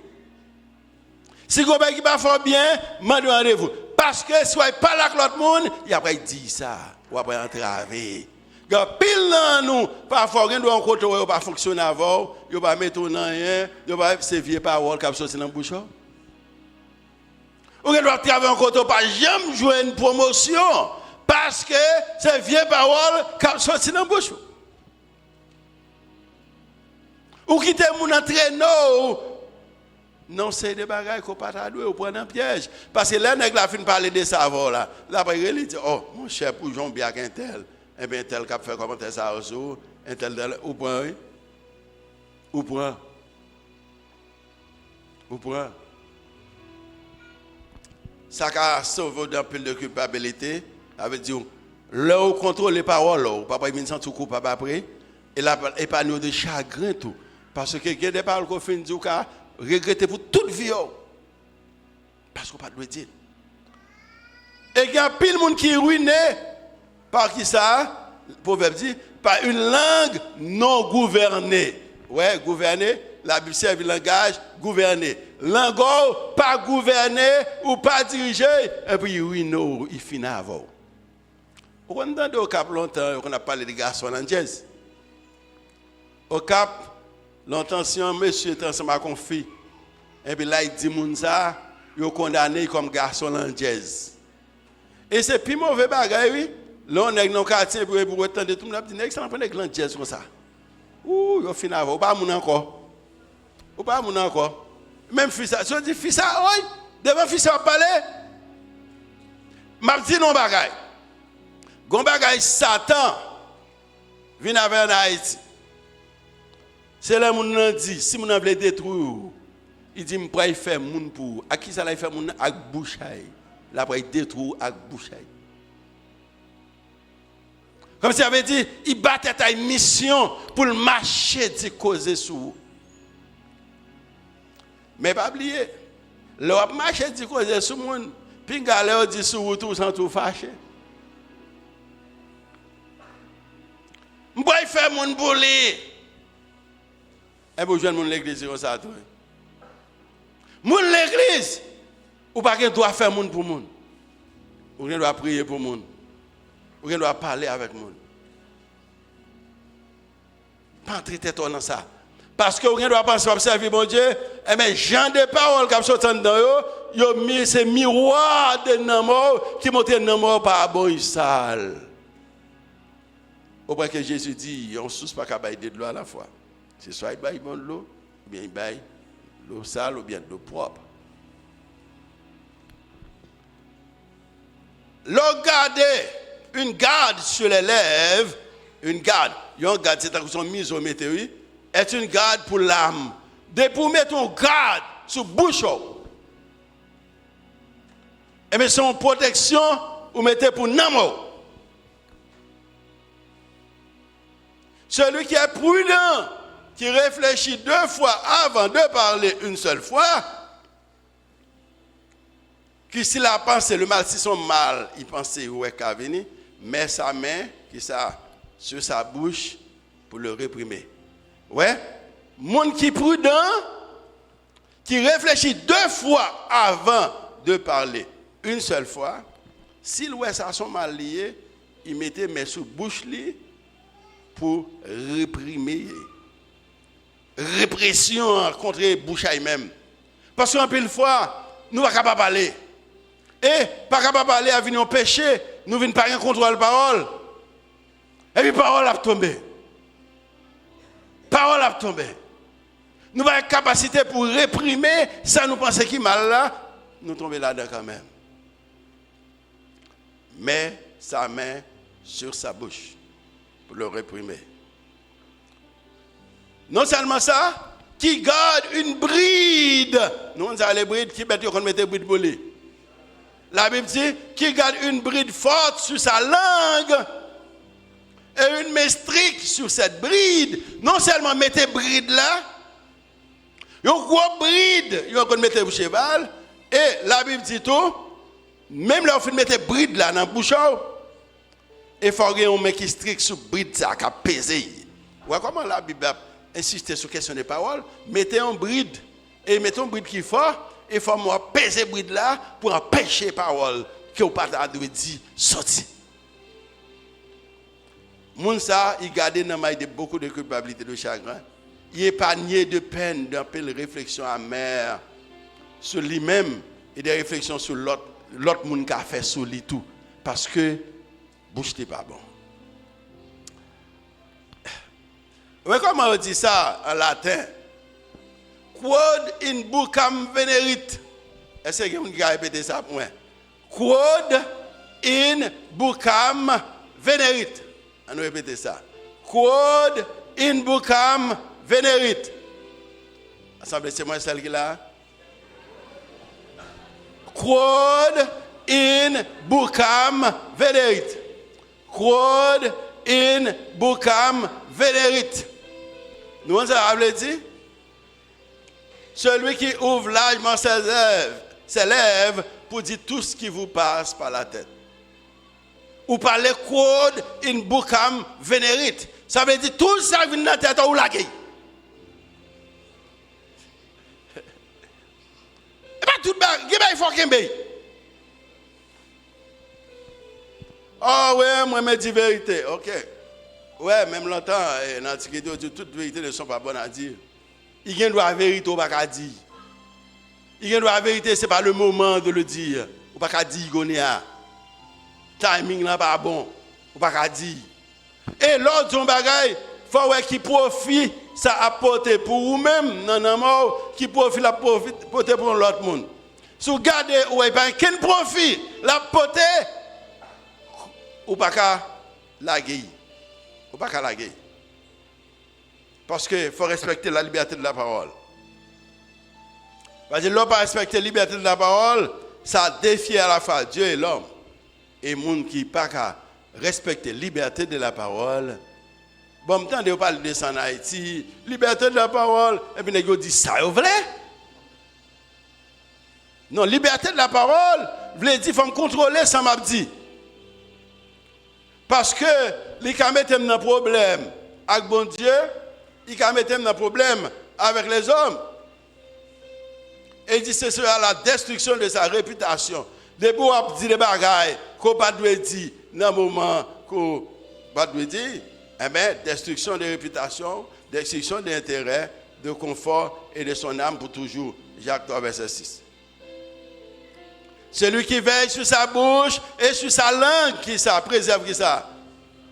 Si vous ne pas fort bien, demandez un rendez-vous. Parce que si vous ne pas là avec l'autre monde, il après dit ça, ou après entraver. Pile dans nous, parfois, vous doit côté où pas fonctionner avant, vous pas mettre rien, vous pas ces vieilles paroles qui sortent dans la bouche. Vous doit travailler en côté pas jamais jouer une promotion parce que ces vieilles paroles qui sortent dans la bouche. Ou quitter mon entraîneur. Non, c'est des bagages qu'on pas doué ou prendre un piège. Parce que là, nèg la fin parler de ça avant là. Là après il dit oh mon cher pour Jean bien qu'un tel. Et bien tel qui a fait commentaire ça aussi, un tel ou point ou point. Ou point. Ça a sauvé d'un peu de culpabilité, avait dit là où contrôle les paroles, ou papa il me sent tout coupable après et là épargne de chagrin tout parce que il y a des paroles qu'on fait dire regretter pour toute vie. Parce qu'on ne peut pas dire. Et il y a pile de monde qui est ruiné par qui ça? Le proverbe dit par une langue non gouvernée. Ouais, gouverner, la Bible sert le langage gouverné. Langue pas gouverné ou pas dirigé, et puis ruiné, il finit avant. On a entendu au Cap longtemps, on a parlé des garçons en jazz. Au Cap, longtemps, si un monsieur est ensemble avec une fille, et puis là, il dit, Mounza, il est condamné comme garçon en jazz. Et c'est plus mauvais bagaille, oui. Là, on est dans le quartier pour attendre tout le monde, il dit, ça prend des grands jazz comme ça. Ouh, il finit avant, ou pas moun encore. Ou pas moun encore. Même fils ça, je dis, fils ça, oui, devant fils ça, parler. M'a dit non bagaille. Gon bagaille Satan, vient avec en Haïti. C'est là moun nan dit, si moun veut détruire, il dit m'pa y faire moun pour. À qui ça la faire moun avec bouchaille. Là après détruire avec bouchaille. Comme si avait dit, il battait ta mission pour le marcher de causer sous. Mais pas oublier, le marché de causer sous moun, puis galère dit sous tout sans tout fâché. M'pa y faire moun pour lui. Et vous jouez l'église comme ça. Moun l'église, ou pas qu'il doit faire moun pour moun. Ou qu'il doit prier pour moun. Ou qu'il doit parler avec moun. Pas entrer tête dans ça. Parce que vous doit penser observer bon Dieu, et mais gens de paroles qui sont dans yo mis ces miroirs de namo qui montent namo par bon sale. Au point que Jésus dit, on sous pas capable de l'eau à la fois. C'est soit il baille bon l'eau, ou bien il baille l'eau sale, ou bien l'eau propre. L'eau garder une garde sur les lèvres, une garde, c'est une son mise au météo, est une garde pour l'âme. De pour mettre une garde sur bouche. Et mais son protection, vous mettez pour namo. Celui qui est prudent, qui réfléchit 2 fois avant de parler une seule fois, qui s'il a pensé le mal, si son mal, il pensait où est qu'à venir, met sa main qui ça, sur sa bouche pour le réprimer. Ouais, monde qui est prudent, qui réfléchit 2 fois avant de parler une seule fois, s'il voit ça son mal lié, il mettait main sur bouche li pour réprimer. Répression contre bouche même. Parce qu'un peu de fois, nous ne sommes pas parler. Et pas capable de parler à venir péché, nous ne venons pas contrôler la parole. Et puis parole a tombé. Parole a tombé. Nous avons une capacité pour réprimer ça nous pensons qui mal là nous tombons là-dedans quand même. Met sa main sur sa bouche pour le réprimer. Non seulement ça, qui garde une bride. Nous, on a les brides qui mettent qu'on mette bride pour lui. La Bible dit qui garde une bride forte sur sa langue et une main stricte sur cette bride. Non seulement mettez bride là, il y a une grosse bride, il y a qu'on mette pour cheval. Et la Bible dit tout, même là, on fait mettre bride là dans le bouchon, il faut qu'il y ait un mec qui est strict sur bride ça, qui a pesé. Ouais, comment la Bible insiste sur la question des paroles? Mettez un bride, et mettez un bride qui est fort, il faut peser bride là pour empêcher les paroles que vous ne pouvez pas dire, sortir. Moun ça, il garde dans ma de beaucoup de culpabilité, de chagrin. Il est panier de peine, d'un peu de réflexion amère sur lui-même et des réflexions sur l'autre monde qui a fait sur lui tout. Parce que bouche n'est pas bon. Mais comment on dit ça en latin? Quod in bucam venerit. Est-ce que quelqu'un qui a répété ça pour moi? Quod in bucam venerit. On va répéter ça. Quod in bucam venerit. Assemblée, c'est moi celle qui là. Quod in bucam venerit. Quod in bucam venerit. Nous on a dit celui qui ouvre largement ses lèvres pour dire tout ce qui vous passe par la tête. Ou parler quod in bucam venerit. Ça veut dire tout ça qui vient dans la tête ou la gueule. Et pas tout il faut qu'il y. Oh ouais, moi je dis vérité. OK. Ouais, même longtemps dans l'Antiquité, on dit toutes vérités ne sont pas bonnes à dire. Il y a une vérité ou pas à dire. Il y a une vérité, ce n'est pas le moment de le dire. Ou pas à dire gonéa. Timing là pas bon. Ou pas à dire. Et l'autre son bagay, faut qui profite ça apporter pour vous-même non mort qui profite la porter pour l'autre monde. Si vous gardez ou pas quel profit la porter ou pas qu'à la gueule. Ou pas qu'à la gueule. Parce qu'il faut respecter la liberté de la parole. Parce que l'homme pas respecter la liberté de la parole, ça défie à la fois Dieu et l'homme. Et les gens qui ne pas qu'à respecter la liberté de la parole, bon, maintenant, on parle de ça en Haïti, liberté de la parole, et puis on dit ça, vous voulez? Non, liberté de la parole, vous voulez dire, il faut me contrôler, ça m'a dit. Parce que, il peut mettre un problème avec bon Dieu, il peut mettre un problème avec les hommes. Et il dit, c'est sur la destruction de sa réputation. Depuis qu'on dit des bagailles qu'on ne doit pas dire dans le moment qu'on ne doit pas dire, eh bien, destruction de réputation, destruction d'intérêt, de confort et de son âme pour toujours. Jacques 3, verset 6. Celui qui veille sur sa bouche et sur sa langue, qui ça préserve qui ça?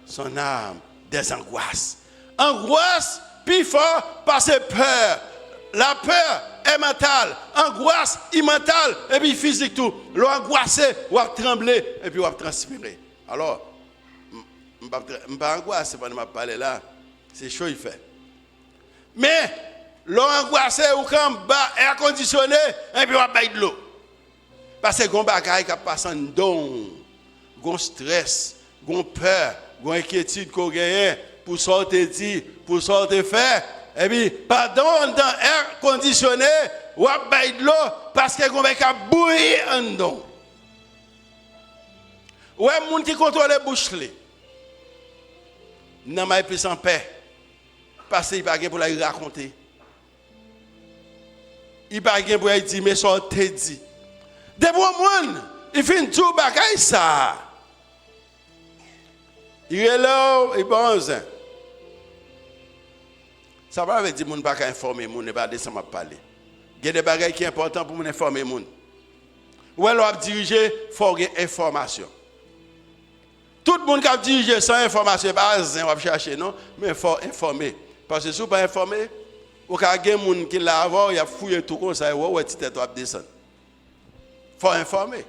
Son âme des angoisses. Angoisse, puis fort, parce que peur. La peur est mentale, angoisse est mentale, et puis physique tout. L'angoisse, on va trembler, et puis on va transpirer. Alors, je ne suis pas angoissé pendant que je parle là, c'est chaud il fait. Mais, l'angoisse, ou quand bas air conditionné, et puis on va bailler de l'eau. Parce que les bagages qui passent en don, les stress, les peur, les inquiétudes qu'on gagne pour sortir dit, pour sortir faire. Et puis, pardon, dans l'air conditionné, ou à bailler de l'eau, parce que les gens qui bouillir en don. Ou les gens qui contrôlent les bouches. Non, mais plus en paix. Parce qu'il n'y a pas pour la raconter. Il n'y a pas pour la dire, mais ça te dit. De bon monde, il fait une tour bagaille ça. Il est là, il est bon. Ça va avec dire que je ne peux pas informer les gens, je ne peux pas descendre à parler. Il y a des bagailles qui sont importantes pour informer les gens. Ou alors, diriger, il faut avoir information. Tout le monde qui a dirigé sans information, on va chercher, non? Mais il faut informer. Parce que si vous ne pas informé, vous avez des gens qui l'ont il a fouillé tout comme ça, et vous avez descendu. faut informer.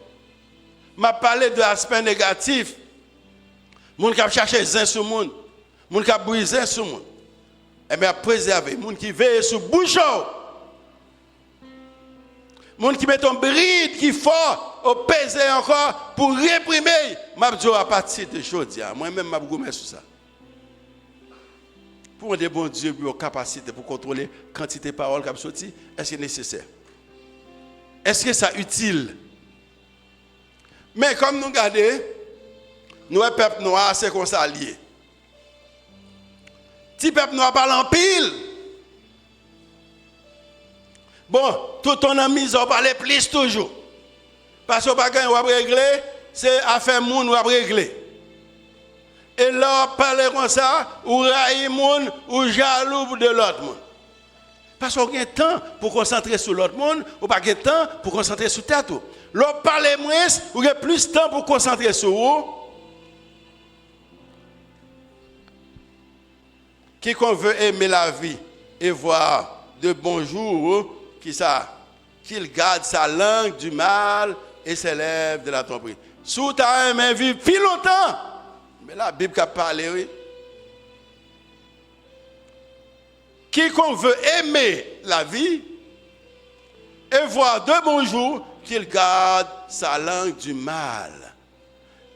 M'a parlé de l'aspect négatif. Moun qui a cherché zin sur monde, moun qui a brisé sur monde. Et bien préserver, moun qui veille sur bouchon. Moun qui met un bride qui fort au peser encore pour réprimer. M'a dit à partir de aujourd'hui, moi-même m'a gommé sur ça. Pour des bons dieux, pour capacité pour contrôler quantité de paroles qui sorti, est-ce que c'est nécessaire? Est-ce que ça utile? Mais comme nous regardons, nous, le peuple noir, c'est comme ça lié. Si le peuple noir parle en pile, bon, tout ton ami, on parle plus toujours. Parce que pas on va régler, c'est affaire moun on va régler. Et là, on parle comme ça, ou raille moun, ou jaloux de l'autre monde. Parce qu'on a temps pour concentrer sur l'autre monde, ou pas de temps pour concentrer sur tête. L'on parle moins, ou a plus de temps pour concentrer sur vous. Quiconque veut aimer la vie et voir de bons jours, qu'il garde sa langue du mal et ses lèvres de la tromperie. Si tu as aimé vivre plus longtemps, mais la Bible a parlé, oui. Quiconque veut aimer la vie et voir de bons jours, qu'il garde sa langue du mal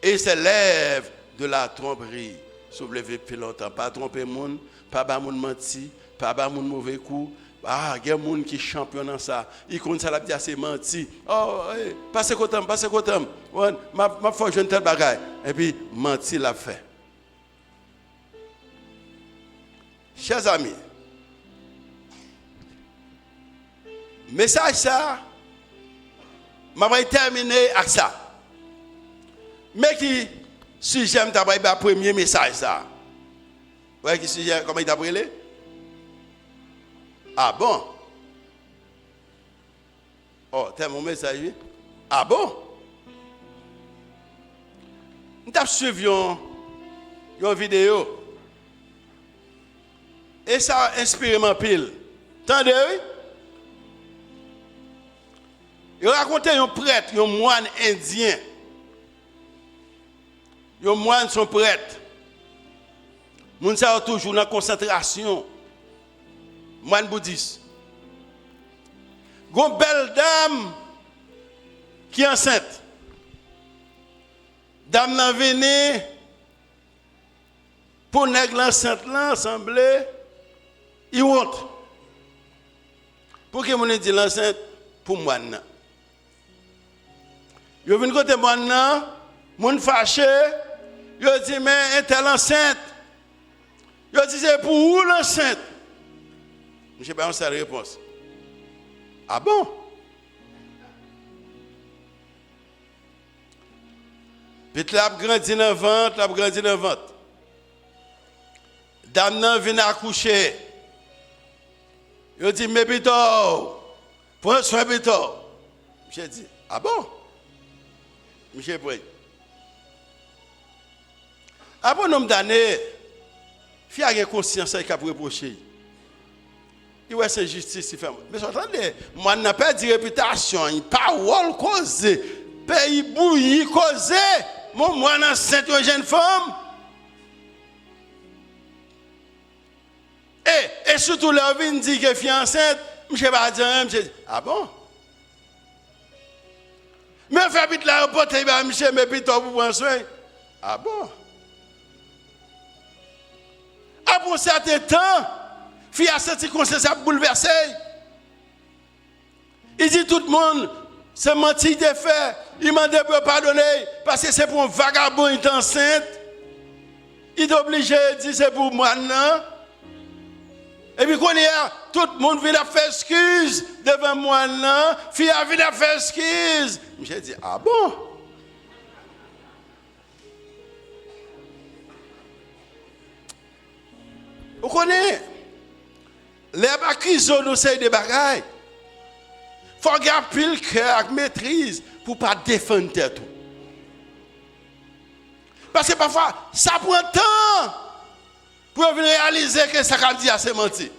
et ses lèvres de la tromperie. Si vous voulez vivre plus longtemps, pas tromper le monde, pas bas monde menti, pas bas monde mauvais coup. Ah, il y a des gens qui sont champions dans ça. Ils connaissent ça, la vie, c'est menti. Oh, hey, passez côté, passez côté. Ma foi, je ne tel bagaille. Et puis, menti l'a fait. Chers amis, message ça, je vais terminer avec ça. Mais qui sujet le premier message ça? Vous voyez qui sujet, comment il t'a brûlé? Ah bon? Oh, t'as mon message? Ah bon? Nous avons suivi une vidéo. Et ça a inspiré mon pile. Attendez, oui? Il racontait un prêtre, un moine indien. Les moines sont prêtres. Les gens sont toujours dans la concentration. Moine bouddhiste. Il y a une belle dame qui est enceinte. Dame n'a venu pour nègre l'enceinte là, ensemble, il honte. Pour que mon dit l'enceinte pour moine. Yo vinn côté moine nan, moun fâché, yo dit mais un tel enceinte. Yo dit c'est pour où l'enceinte? Je n'ai pas une seule réponse. Ah bon? Puis tu as grandi dans le ventre, tu as grandi dans le ventre. Dame nan vient accoucher. Yo dit mais plutôt, prends soin plutôt. J'ai dit, ah bon? Monsieur Brey. Après un nombre d'années, il a une conscience qui a reproché. Il ouais c'est justice il fait. Mais attendez, moi n'a pas de réputation, il parole causée, pays bouilli causé. Moi enceinte une jeune femme. Et surtout leur vient dit que fille enceinte, monsieur pas dire, monsieur ah bon? Mais fait vite l'aéroport, monsieur, mais puis toi, vous prenez soin. Ah bon? Après un certain temps, fille a senti qu'on s'est bouleversé. Il dit tout le monde, c'est menti de fait. Il m'a dit de pardonner parce que c'est pour un vagabond qui est enceinte. Il est obligé de dire c'est pour moi, non? Et puis, tout le monde vient faire excuse devant moi, non? Fille a vient faire excuse. J'ai dit, ah bon? Vous connaissez? Les accusations nous c'est des bagailles. Il faut garder le cœur avec maîtrise pour ne pas défendre tout. Parce que parfois, ça prend temps pour réaliser que ça a dit à c'est menti.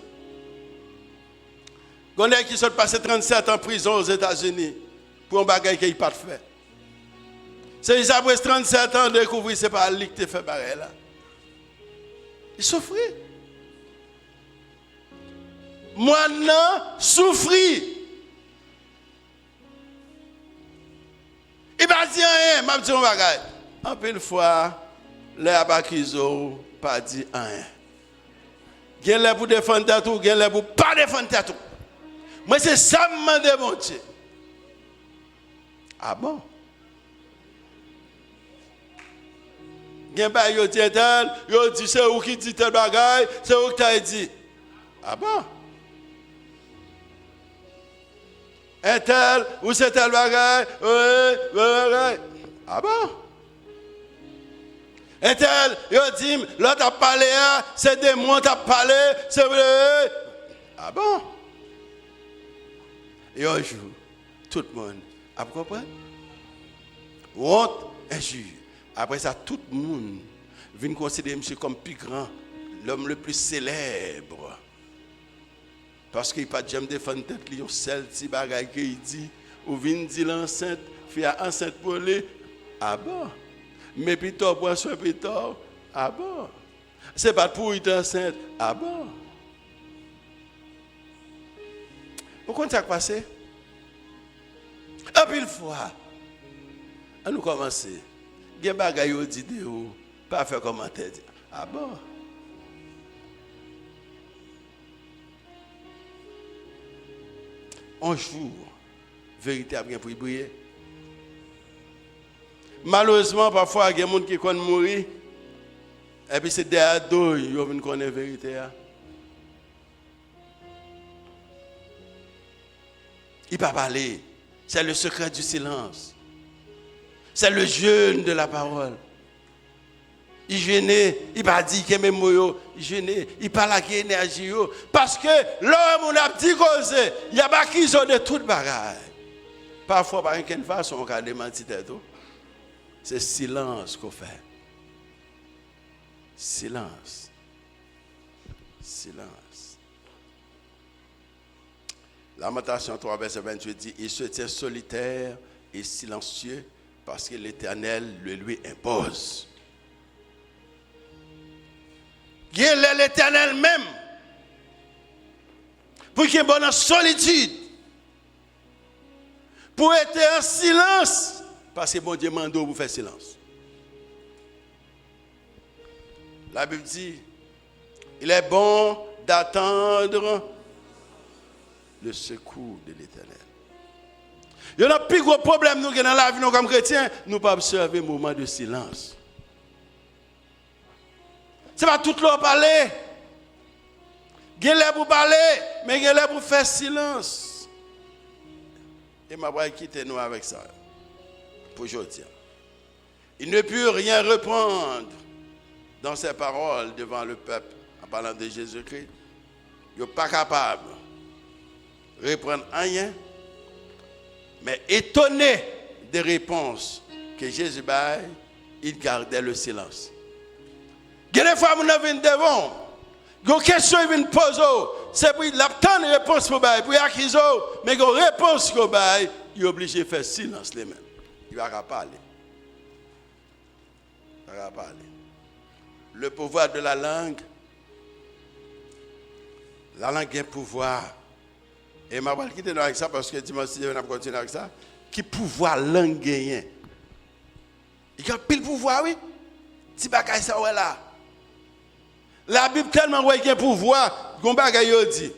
Il y a qui sont passés 37 ans en prison aux États-Unis. pour un bagage qu'il n'a pas fait. C'est après 37 ans de découvrir c'est pas lui qui t'a fait pareil là. Il souffrait. Moi non souffrit. Il m'a dit rien, m'a dit un bagage. En pile fois, les abakizo pas dit rien. Gen là pour défendre tout, gen là pour pas défendre tout. Moi c'est ça me demande mon Dieu. Ah bon? Gen ba yo dit tel, yo dit c'est ou qui dit tel bagage, c'est ou qui t'a dit. Ah bon? Un tel ou c'est tel bagage, ouais. Ah bon? Un tel, yo dit l'autre a parlé, c'est des mots t'a parlé, c'est vrai. Ah bon? Et un jour, tout le monde a compris? Honte, injure. Après ça, tout le monde vient considérer monsieur comme plus grand, l'homme le plus célèbre. Parce qu'il n'a pas de jamais défendre tête, il y a un seul petit bagage qu'il dit, ou vient dire l'enceinte, fait enceinte pour lui. Ah bon? Mais plutôt, pour soin plutôt. Ah bon? C'est pas pour être enceinte. Ah bon? Pourquoi ça a passé? Un pile fois, on nous commence. Il y a des bagailles qui disent, pas faire commentaire. Ah bon? Un jour, vérité a bien pour briller. Malheureusement, parfois, il y a des gens qui connaissent mourir. Et puis c'est derrière dos, ils viennent connaître la vérité. Il ne peut pas parler. C'est le secret du silence. C'est le jeûne de la parole. Il jeûne, il va dire qu'il même moyo, il jeûne, il parle avec énergie. Parce que l'homme, on a dit cause, il y a pas qui sont de toute bagaille. Parfois, par une façon, on a démenti tout. C'est silence qu'on fait. Silence. Silence. Lamentation 3, verset 28 dit, il se tient solitaire et silencieux parce que l'Éternel le lui impose. Il est l'Éternel même pour qu'il y ait bonne solitude, pour être en silence, parce que bon Dieu m'a demandé pour faire silence. La Bible dit, il est bon d'attendre le secours de l'Éternel. Il y a un plus gros problème nous dans la vie nous comme chrétiens, nous pas observer un moment de silence. C'est pas tout l'heure parler. Il y a pour parler, mais il y a pour faire silence. Et ma voix quitter nous avec ça. Pour aujourd'hui. Il ne put rien répondre dans ses paroles devant le peuple en parlant de Jésus-Christ. Il n'est pas capable de répondre rien, mais étonné des réponses que Jésus baille, il gardait le silence. Il y a des fois, nous venons devant, il y a des questions qui viennent poser, c'est pour l'obtenir une réponse pour bailler, pour acquérir, mais il y a une réponse pour bailler, il est obligé de faire silence les mêmes. Il va pas parler. Il va pas parler. Le pouvoir de la langue a un pouvoir. Et je vais quitter avec ça parce que dimanche, je vais continuer avec ça. Qui pouvoir langue gagne? Il y a pile pouvoir, oui. Si bagay ça ouais là. La Bible tellement ouais qu'il y a pouvoir, qu'on bagay dit.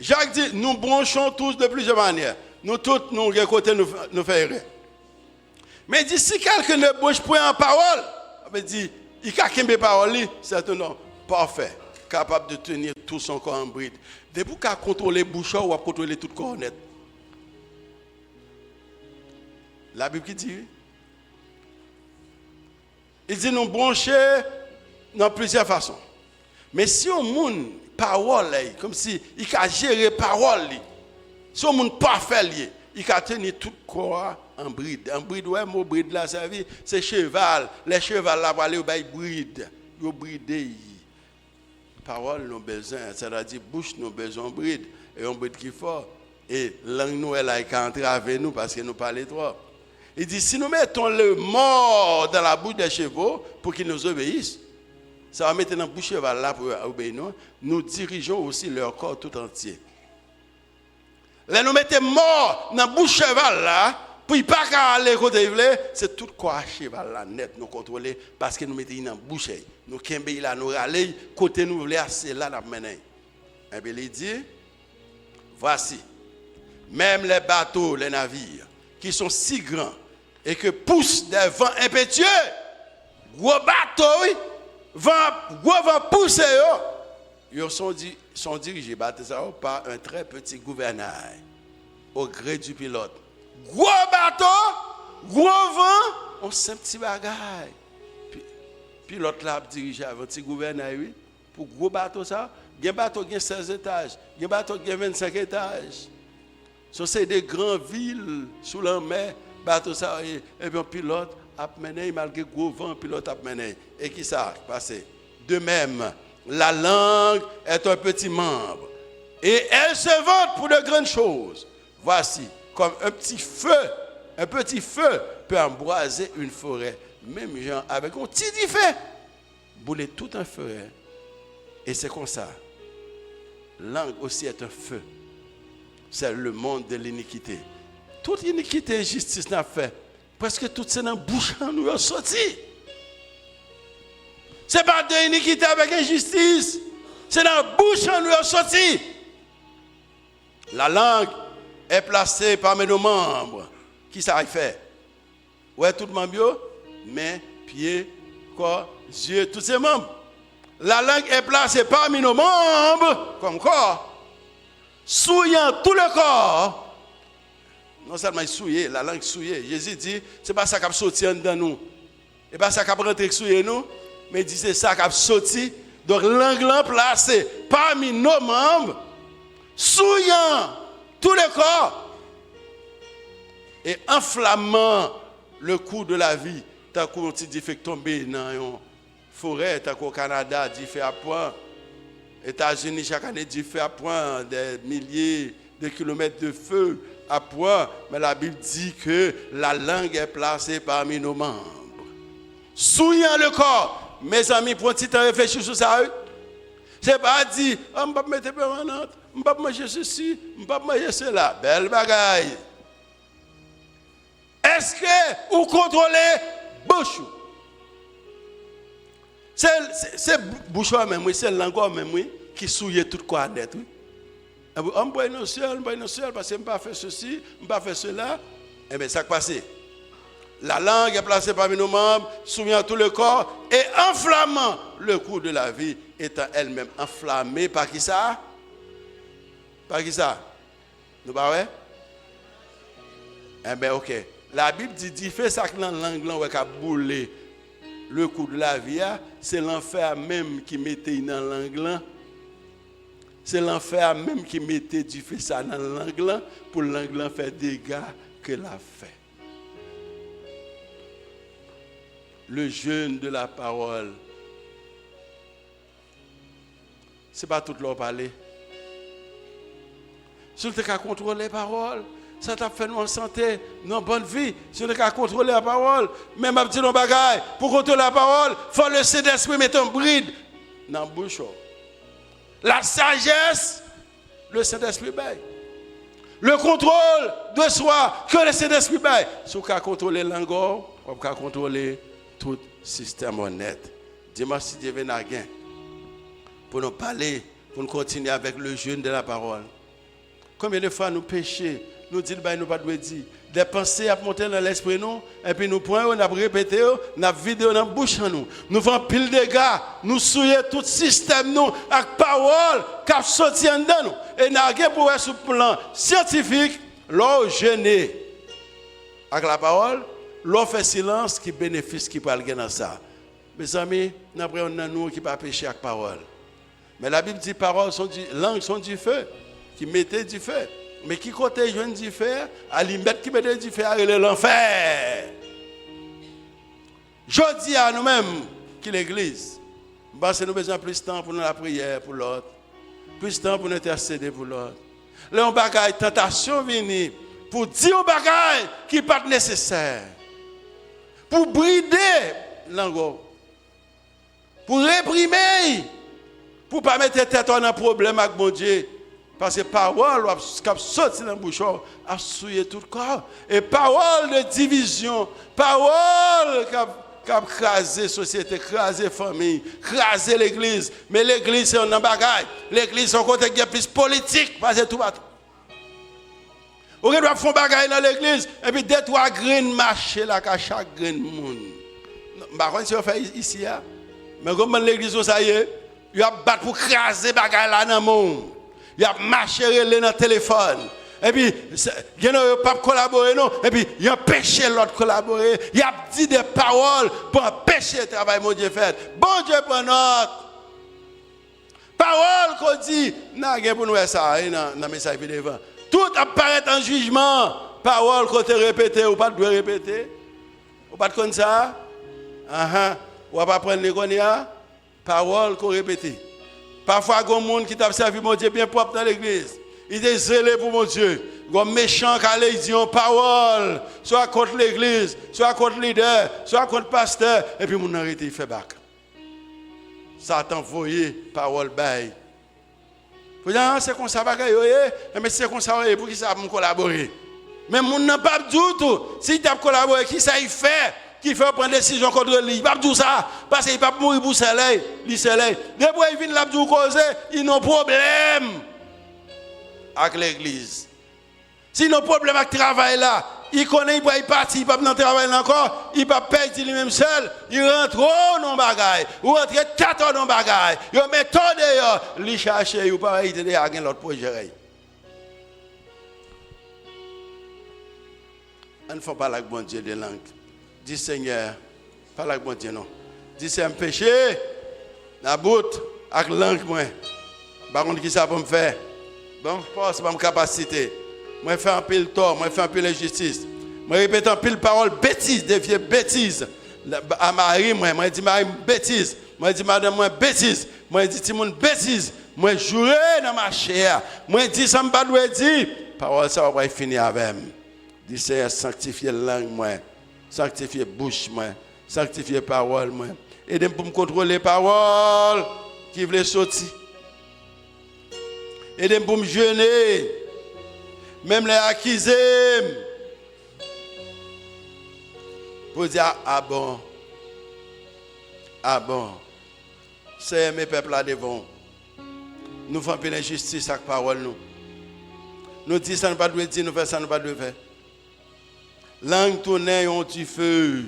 Jacques dit, nous branchons tous de plusieurs manières. Nous tous, nous, de côté, nous faisons. Mais il dit, si quelqu'un ne bouge point en parole, il dit, il a qu'une parole, c'est un homme parfait, capable de tenir tout son corps en bride. Depuis qu'il a contrôlé le bouchon, ou a contrôlé tout le corps net. La Bible qui dit, il dit, nous brancher dans plusieurs façons. Mais si on monde parole, comme si il a géré parole, si on monde parfait, il a tenu tout le corps en bride. En bride, ouais, mon bride là, c'est cheval. Les chevals là, ils ont bride. Ils ont bridé. Parole, nous besoin. C'est-à-dire, bouche, nous besoin de bride. Et on bride qui fort. Et langue nous, elle a entravé nous parce que nous parlons trop. Il dit, si nous mettons le mort dans la bouche des chevaux pour qu'ils nous obéissent, ça va mettre dans la bouche du cheval là pour obéir nous. Nous dirigeons aussi leur corps tout entier. Là, nous mettons mort dans la bouche du cheval là, pour ne pas aller côté c'est tout quoi cheval là net nous contrôler parce que nous mettons dans la bouche. Nous kembe là, nous râler, côté nous voulons c'est là nous mener. Et bien il dit, voici, même les bateaux, les navires, qui sont si grands et que poussent des vents impétueux, gros bateaux, gros vents poussés, ils sont dirigés par un très petit gouvernail au gré du pilote. Gros bateau, gros vent, on sait un petit bagaille. Pilote là dirigé avec un petit gouvernail, oui, pour gros bateau ça. Il y a un bateau qui a 16 étages, il y a un bateau qui a 25 étages. Ce sont des grandes villes sous la mer, bateau ça, et puis un pilote a mené, malgré gros vent, un pilote a mené. Et qui ça passé? De même, la langue est un petit membre, et elle se vante pour de grandes choses. Voici, comme un petit feu peut embraser une forêt. Même gens avec un petit fait, brûler tout un feu. Et c'est comme ça. Langue aussi est un feu. C'est le monde de l'iniquité. Toute iniquité et justice n'a fait. Presque tout c'est dans la bouche nous a sorti. C'est pas de l'iniquité avec injustice. C'est dans la bouche nous a sorti. La langue est placée parmi nos membres. Qui ça fait? Ouais, tout le monde, mains, pieds, corps, yeux, tous ces membres. La langue est placée parmi nos membres, comme corps, souillant tout le corps. Non seulement souillé, la langue souillée. Jésus dit, ce n'est pas ça qui a sorti dans nous. Ce n'est pas ça qui a rentré souillé nous, mais il dit, c'est ça qui a sorti. Donc, langue est placée parmi nos membres, souillant tout le corps et enflammant le cours de la vie. Tant qu'on dit fait tomber dans une forêt, tant qu'au Canada, dit fait à point. États-Unis, chaque année, dit fait à point des milliers de kilomètres de feu à point. Mais la Bible dit que la langue est placée parmi nos membres. Souillant le corps. Mes amis, pour un petit temps réfléchir sur ça. C'est pas dit, on ne peut pas mettre permanente, on ne peut pas manger ceci, on ne peut pas manger cela. Belle bagaille. Est-ce que vous contrôlez bouche? C'est bouche même, oui, c'est langue même, oui, qui souille tout quoi net, oui. On ne peut pas seul, parce que je ne peux pas faire ceci, je ne peux pas faire cela. Eh bien, ça qui passe. La langue est placée parmi nos membres, souillant tout le corps et enflammant le cours de la vie, étant elle-même enflammée par qui ça? Par qui ça? Nous pas ouais? Eh bien, ok. La Bible dit fait ça que dans la langue là qui a boulé le cours de la vie, c'est l'enfer même qui mettait dans la langue là. C'est l'enfer même qui mettait du feu ça dans la langue là pour la langue là faire des dégâts que l'a fait. Le jeûne de la parole. Ce n'est pas tout leur parler. Si on a contrôlé la parole, ça t'a fait nous en santé, nous en bonne vie. Si on a contrôlé la parole, même à petit bagaille, pour contrôler la parole, il faut le Saint-Esprit mettre un bride dans la bouche. La sagesse, le Saint-Esprit baille. Le contrôle de soi, que le Saint-Esprit baille. Si on a contrôlé la langue, on peut contrôler tout système honnête. Dis-moi si Dieu vient à gain pour nous parler, pour nous continuer avec le jeûne de la parole. Combien de fois nous péchons, nous disons, nous pas de dire, des pensées à monter dans l'esprit nous, et puis nous prenons, nous répété, nous vidé dans la bouche nous. Nous faisons pile de dégâts, nous souillons tout système nous, avec parole, qui a sorti en dedans nous. Et nous avons pour sur le plan scientifique, l'on jeûner avec la parole, l'on fait silence, qui bénéficie qui peut aller dans ça. Mes amis, nous avons nous qui ne pas pécher avec parole. Mais la Bible dit paroles sont du, langues sont du feu, qui mettait du feu. Mais qui côté jeune du feu, à l'immettre qui mettait du feu, à l'enfer. Je dis à nous-mêmes qui l'église, parce que nous avons besoin de plus de temps pour la prière pour l'autre, plus de temps pour nous intercéder pour l'autre, Là, bagaille tentation vient pour dire un bagaille qui n'est pas nécessaire. Pour brider l'angle. Pour réprimer. Pour ne pas mettre tête dans un problème avec mon Dieu. Parce que parole qui a sorti dans le bouchon a souillé tout le corps. Et parole de division. Parole qui a crasé la société, crasé la famille, crasé l'église. Mais l'église, c'est un bagaille. L'église, c'est un côté qui est plus politique. Parce que tout va. Ou doit faire bagaille dans l'église et puis deux trois graines marcher là qu'à chaque grain monde. Par contre si on fait ici là, mais comme l'église ça y est, il a battre pour craser bagaille là dans le monde. Il a marché dans le téléphone. Et puis il n'a pas collaborer non et puis il a empêché l'autre collaborer, il a dit des paroles pour empêcher le travail mon Dieu fait. Bon Dieu prend note. Parole qu'on dit, n'a rien pour nous ça dans message devant. Tout apparaît en jugement. Parole qu'on te répéter ou pas de répéter. Ou pas de comme ça. Ou pas prendre les connaissances. Parole qu'on répète. Parfois, il y a des gens qui t'a servi mon Dieu bien propre dans l'église. Il est zélé pour mon Dieu. Il y a des méchants qui disent parole. Soit contre l'église, soit contre le leader, soit contre le pasteur. Et puis, mon arrêté, il fait bac. Satan voyait parole bail. Vous dites, c'est comme ça, mais c'est comme ça, pour qui ça va collaborer. Mais mon n'a pas du tout. Si tu as collaboré, qui ça il fait? Qui fait prendre des décisions contre lui? Il ne peut pas tout ça. Parce qu'il ne peut pas mourir pour soleil. Depuis qu'il vient là pour causer, il a un problème avec l'église. Si il a un problème avec le travail là, il connaît, il va partir, il ne peut pas dans le travail encore, il ne peut pas perdre lui-même seul, il rentre dans le bagaille, ou rentre 4 ans dans le bagaille, il met tout dehors, il cherche, il ne peut pas aider à l'autre projet. On ne faut pas avec bon Dieu de langue. Dis Seigneur, pas avec bon Dieu non. Dis c'est un péché, la boute, avec langue moi. Par contre, qui ça peut me faire? Bon force, bonne capacité. Moi fais un pile tort, moi fais un pile injustice. Moi répète un pile parole bêtise, des vieilles bêtises. À Marie, moi dis Marie bêtise. Moi dis madame moi bêtise. Moi dis Timon bêtise. Moi jouer dans ma chair. Moi dis ça me pas doit dire. Parole ça va finir avec. Dis Seigneur sanctifier langue moi. Sanctifier bouche moi. Sanctifier parole moi. Aidez-moi pour me contrôler parole qui veut sortir. Aidez-moi pour me jeûner. Même les accusés. Pour dire, ah bon. C'est mes peuples là devant. Nous faisons une injustice avec la parole. Nous disons ça ne pas de dire, nous faisons ça ne pas de faire. Langue tournée, on tue feu.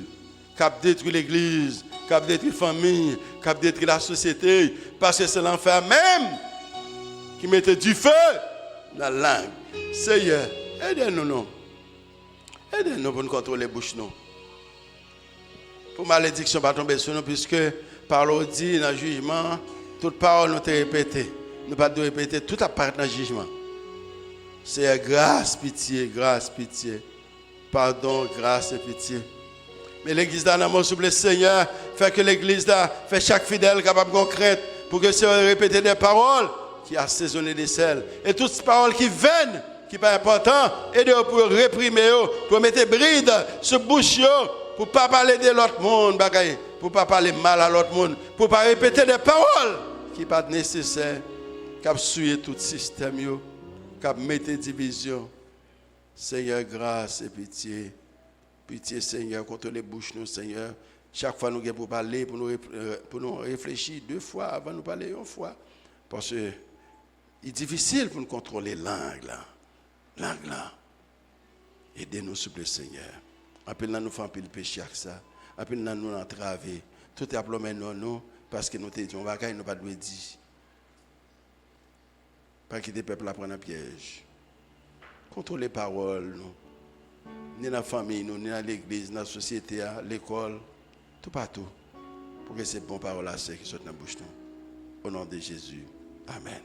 Cap détruit l'église, cap détruit la famille, cap détruit la société. Parce que c'est l'enfer même qui mettait du feu dans la langue. Seigneur, aidez-nous, non. Aidez-nous pour nous contrôler les bouches, non. Pour malédiction, pas tomber sur nous, puisque par l'ordre dans le jugement, toute parole nous est répétée. Nous ne pas de répéter, tout apparaît dans le jugement. Seigneur, grâce, pitié. Pardon, grâce et pitié. Mais l'église dans l'amour, s'il vous plaît, Seigneur, fait que l'église fait chaque fidèle capable de crainte pour que Seigneur répète des paroles qui assaisonnent des sels. Et toutes ces paroles qui viennent, qui sont importantes, aidez-vous pour réprimer, pour mettre bride sur bouche, pour ne pas parler de l'autre monde, pour ne pas parler mal à l'autre monde, pour ne pas répéter des paroles qui ne sont pas nécessaires, qui ont souillé tout le système, qui ont mis des divisions. Seigneur, grâce et pitié. Pitié, Seigneur, contre les bouches, nous, Seigneur. Chaque fois, nous avons pour parler, pour nous réfléchir 2 fois avant de nous parler 1 fois. Parce que c'est difficile pour nous contrôler langue là. Aidez-nous, s'il vous plaît, Seigneur. Appelez-nous nous faire un peu de péché avec ça. Appelez-nous nous entraver. Tout est appelé nous parce que nous te disons, nous ne pas de dire. Pas quitter le peuple à prendre un piège. Contrôler les paroles, nous. Ni dans la famille, ni dans l'église, dans la société, à l'école, tout partout. Pour que ces bonnes paroles-là qui sortent dans la bouche, nous. Au nom de Jésus. Amen.